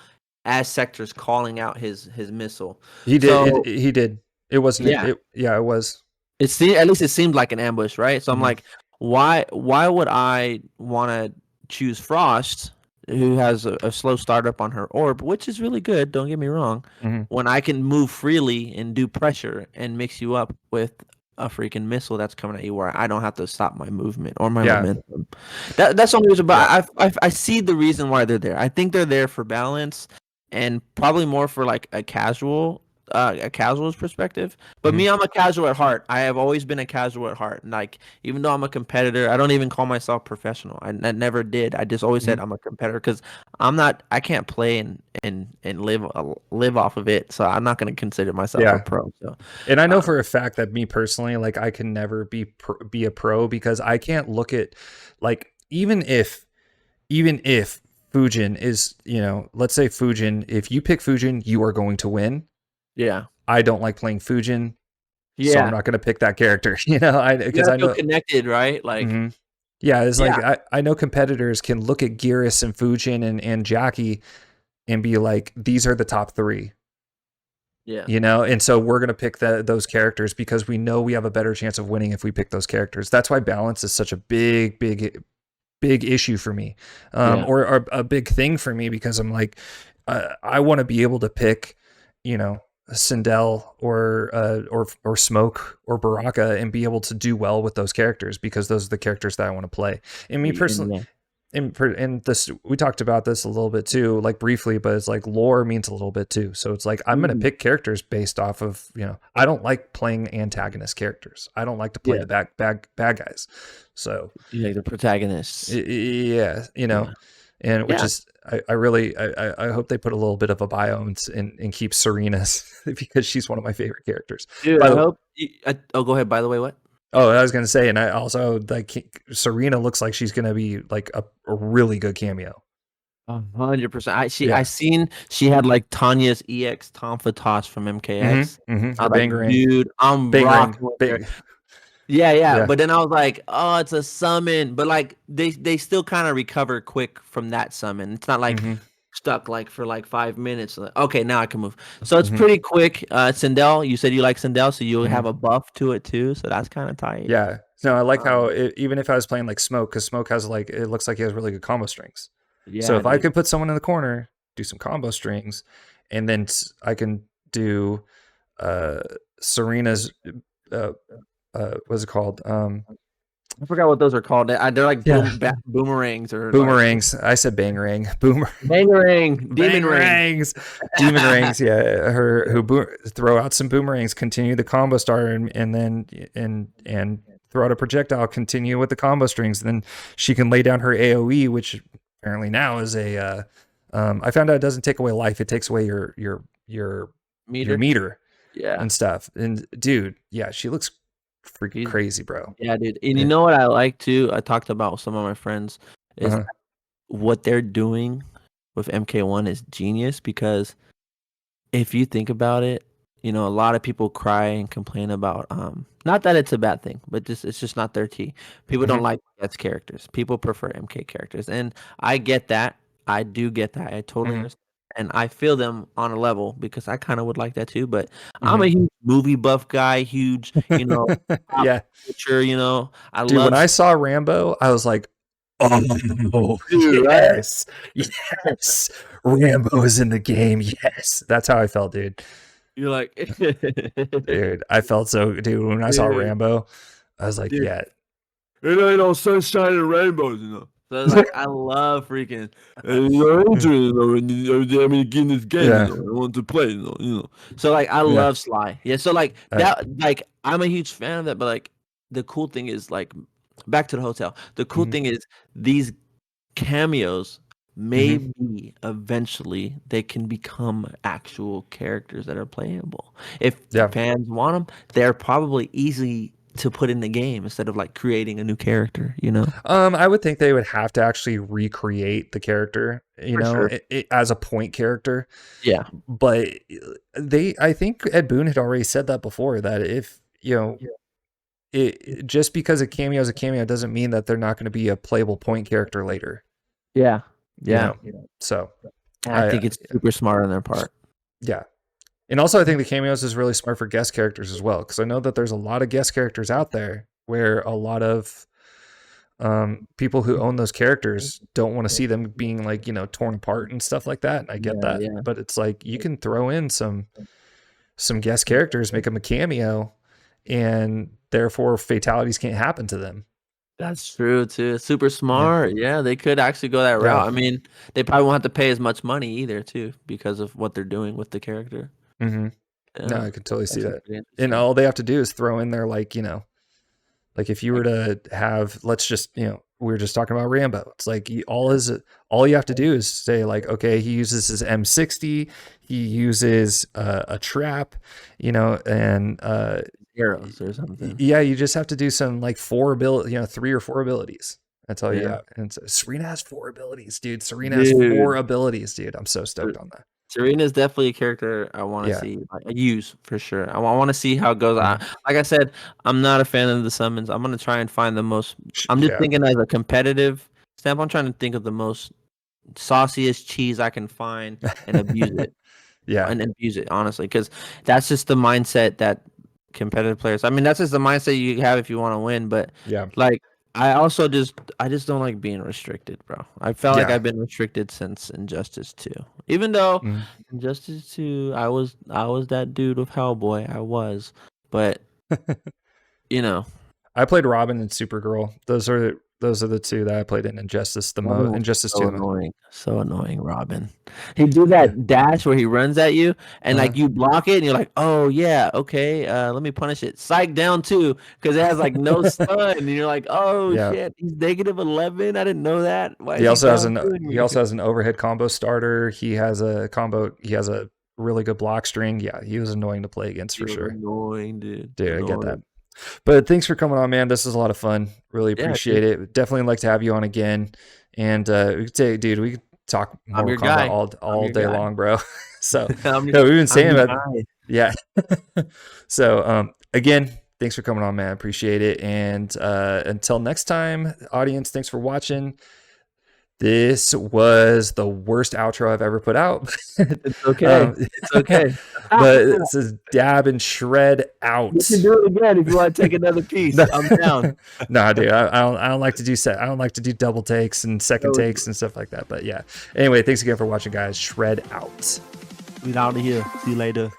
as Sector's calling out his missile. He did. So He did. It wasn't. yeah, It. Yeah. It was. at least it seemed like an ambush, right? So I'm Hmm. like, why would I want to choose Frost, who has a slow startup on her orb, which is really good, don't get me wrong, Hmm. when I can move freely and do pressure and mix you up with a freaking missile that's coming at you where I don't have to stop my movement or my Yeah. momentum. That's the only reason, Yeah. but I see the reason why they're there. I think they're there for balance and probably more for like a casual's perspective. But Hmm. me, I'm a casual at heart. I have always been a casual at heart. And like, even though I'm a competitor, I don't even call myself professional. I never did. I just always said Hmm. I'm a competitor because I can't play and live off of it. So I'm not going to consider myself a Yeah. pro. So, And I know uh, for a fact that me personally, like I can never be a pro because I can't look at like even if Fujin is, let's say Fujin, if you pick Fujin, you are going to win. yeah, I don't like playing Fujin, so I'm yeah, not going to pick that character, you because gotta I feel know. connected, right? Like, Mhm. Yeah, it's like yeah, I know competitors can look at Geras and Fujin and Jackie and be like, these are the top three, yeah, and so we're going to pick those characters because we know we have a better chance of winning if we pick those characters. That's why balance is such a big, big, big issue for me, yeah, or a big thing for me, because I'm like, I want to be able to pick, Sindel or Smoke or Baraka and be able to do well with those characters because those are the characters that I want to play. And me personally, yeah, and this, we talked about this a little bit too, like briefly, but it's like lore means a little bit too. So it's like I'm gonna mhm, pick characters based off of, I don't like playing antagonist characters. I don't like to play yeah, the bad guys. So yeah, the protagonists. yeah, Yeah, and which yeah, is I really I hope they put a little bit of a bio and keep Serena's because she's one of my favorite characters. dude. By I the hope. Oh, go ahead. By the way, what? Oh, I was gonna say, and I also like Serena looks like she's gonna be like a really good cameo. 100%. I Yeah. seen she had like Tanya's EX Tonfa toss from MKX. Mm-hmm. Mm-hmm. I Her was like, bangerang. dude, I'm Bangerang. rocking with her. Bang. Yeah, yeah. Yeah. But then I was like, oh, it's a summon. But like they still kind of recover quick from that summon. It's not like Mm-hmm. stuck like for like 5 minutes. Like, okay, now I can move. So it's Mm-hmm. pretty quick. Sindel, you said you like Sindel, so you'll Mm-hmm. have a buff to it too. So that's kind of tight. Yeah. No, I like how Um, even if I was playing like Smoke, because Smoke has like it looks like he has really good combo strings. So yeah, if I dude. could put someone in the corner, do some combo strings, and then I can do uh, Serena's uh, what's it called? I forgot what those are called. They're like Yeah, boomerangs or like boomerangs. I said bangerang. Boomer bangerang, demon ring. bangerangs, demon rings. Yeah, her who throw out some boomerangs, continue the combo starter, and then and throw out a projectile, continue with the combo strings. And then she can lay down her AOE, which apparently now is a. I found out it doesn't take away life; it takes away your Meter. meter Yeah. and stuff. And dude, yeah, she looks freaking He's crazy, bro. Yeah, dude. And you Yeah. know what I like too? I talked about with some of my friends is Uh-huh. what they're doing with MK1 is genius because if you think about it, you know, a lot of people cry and complain about not that it's a bad thing, but just it's just not their tea. People don't Mhm. like Jets characters. People prefer MK characters. And I get that. I do get that. I totally Mhm. understand. And I feel them on a level because I kind of would like that too. But I'm a Mhm. huge movie buff guy, huge, pop Yeah. culture, I Dude, when love I saw Rambo, I was like, oh, dude, right? yes. Yes. Rambo is in the game. Yes. That's how I felt, dude. You're like Dude, I felt so, dude, when I saw dude, Rambo, I was like, dude. yeah. It ain't all sunshine and rainbows. So it's like I love freaking I mean in this game, Yeah. I want to play, So like I Yeah. love Sly. Yeah, so like Uh, that like I'm a huge fan of that, but like the cool thing is like back to the hotel. The cool mhm. thing is these cameos Mhm. maybe eventually they can become actual characters that are playable. If Yeah. fans want them, they're probably easy to put in the game instead of like creating a new character. I would think they would have to actually recreate the character, For sure. as a point character. Yeah. But I think Ed Boon had already said that before, that if, just because a cameo is a cameo doesn't mean that they're not going to be a playable point character later, Yeah. you Yeah. know? So And I I, think it's super smart on their part. yeah. And also I think the cameos is really smart for guest characters as well. Cause I know that there's a lot of guest characters out there where a lot of, people who own those characters don't want to see them being like, torn apart and stuff like that. And I get Yeah, that, yeah. but it's like, you can throw in some guest characters, make them a cameo, and therefore fatalities can't happen to them. That's true too. Super Yeah. smart. Yeah, they could actually go that Yeah. route. I mean, they probably won't have to pay as much money either too because of what they're doing with the character. Hmm. No, Yeah. I can totally see Actually that. pretty And interesting. all they have to do is throw in there, like, like if you were Like, to have, let's just, we were just talking about Rambo. It's like all you have to do is say like, okay, he uses his M60, he uses a trap, and arrows or something. yeah, you just have to do some like four ability, 3 or 4 abilities. That's all you Yeah. got. And Serena has 4 abilities, dude. Serena has four Dude. abilities, dude. I'm so stoked on that. Serena's definitely a character I want to Yeah. see like, use for sure. I want to see how it goes. Mhm. Like I said, I'm not a fan of the summons. I'm gonna try and find the most. I'm just Yeah. thinking as a competitive standpoint. I'm trying to think of the most sauciest cheese I can find and abuse it Yeah. and abuse it honestly, because that's just the mindset that competitive players. I mean, that's just the mindset you have if you want to win. But Yeah. like, I just don't like being restricted, bro. I felt like Yeah. I've been restricted since Injustice 2. Even though Mhm. Injustice 2, I was that dude with Hellboy. I was, but you know, I played Robin and Supergirl. Those are the two that I played in Injustice the most. Robin was Injustice so 2 the most. annoying. So annoying, Robin. He do Yeah. that dash where he runs at you and Uh-huh. like you block it and you're like, oh yeah, okay, let me punish it. Psych down too, because it has like no stun, and you're like, oh Yeah. shit, he's -11. I didn't know that. Why He is he also has down an he two? also has an overhead combo starter. He has a really good block string. Yeah, he was annoying to play against He for was sure. annoying, dude. Dude, I get that. Annoying. But thanks for coming on, man. This is a lot of fun. Really Yeah, dude. appreciate it. Definitely like to have you on again. And we could say, dude, we could talk I'm Mortal your Kombat guy. all I'm your day guy. long, bro. So I'm your, no, we've been I'm saying your that. guy. Yeah. So again, thanks for coming on, man. I appreciate it. And until next time, audience, thanks for watching. This was the worst outro I've ever put out. It's okay. It's okay. But this is dab and shred out. You can do it again if you want to take another piece. I'm down. Nah, dude, I don't like to do I don't like to do double takes and second takes and stuff like that. But yeah. Anyway, thanks again for watching, guys. Shred out. We out of here. See you later.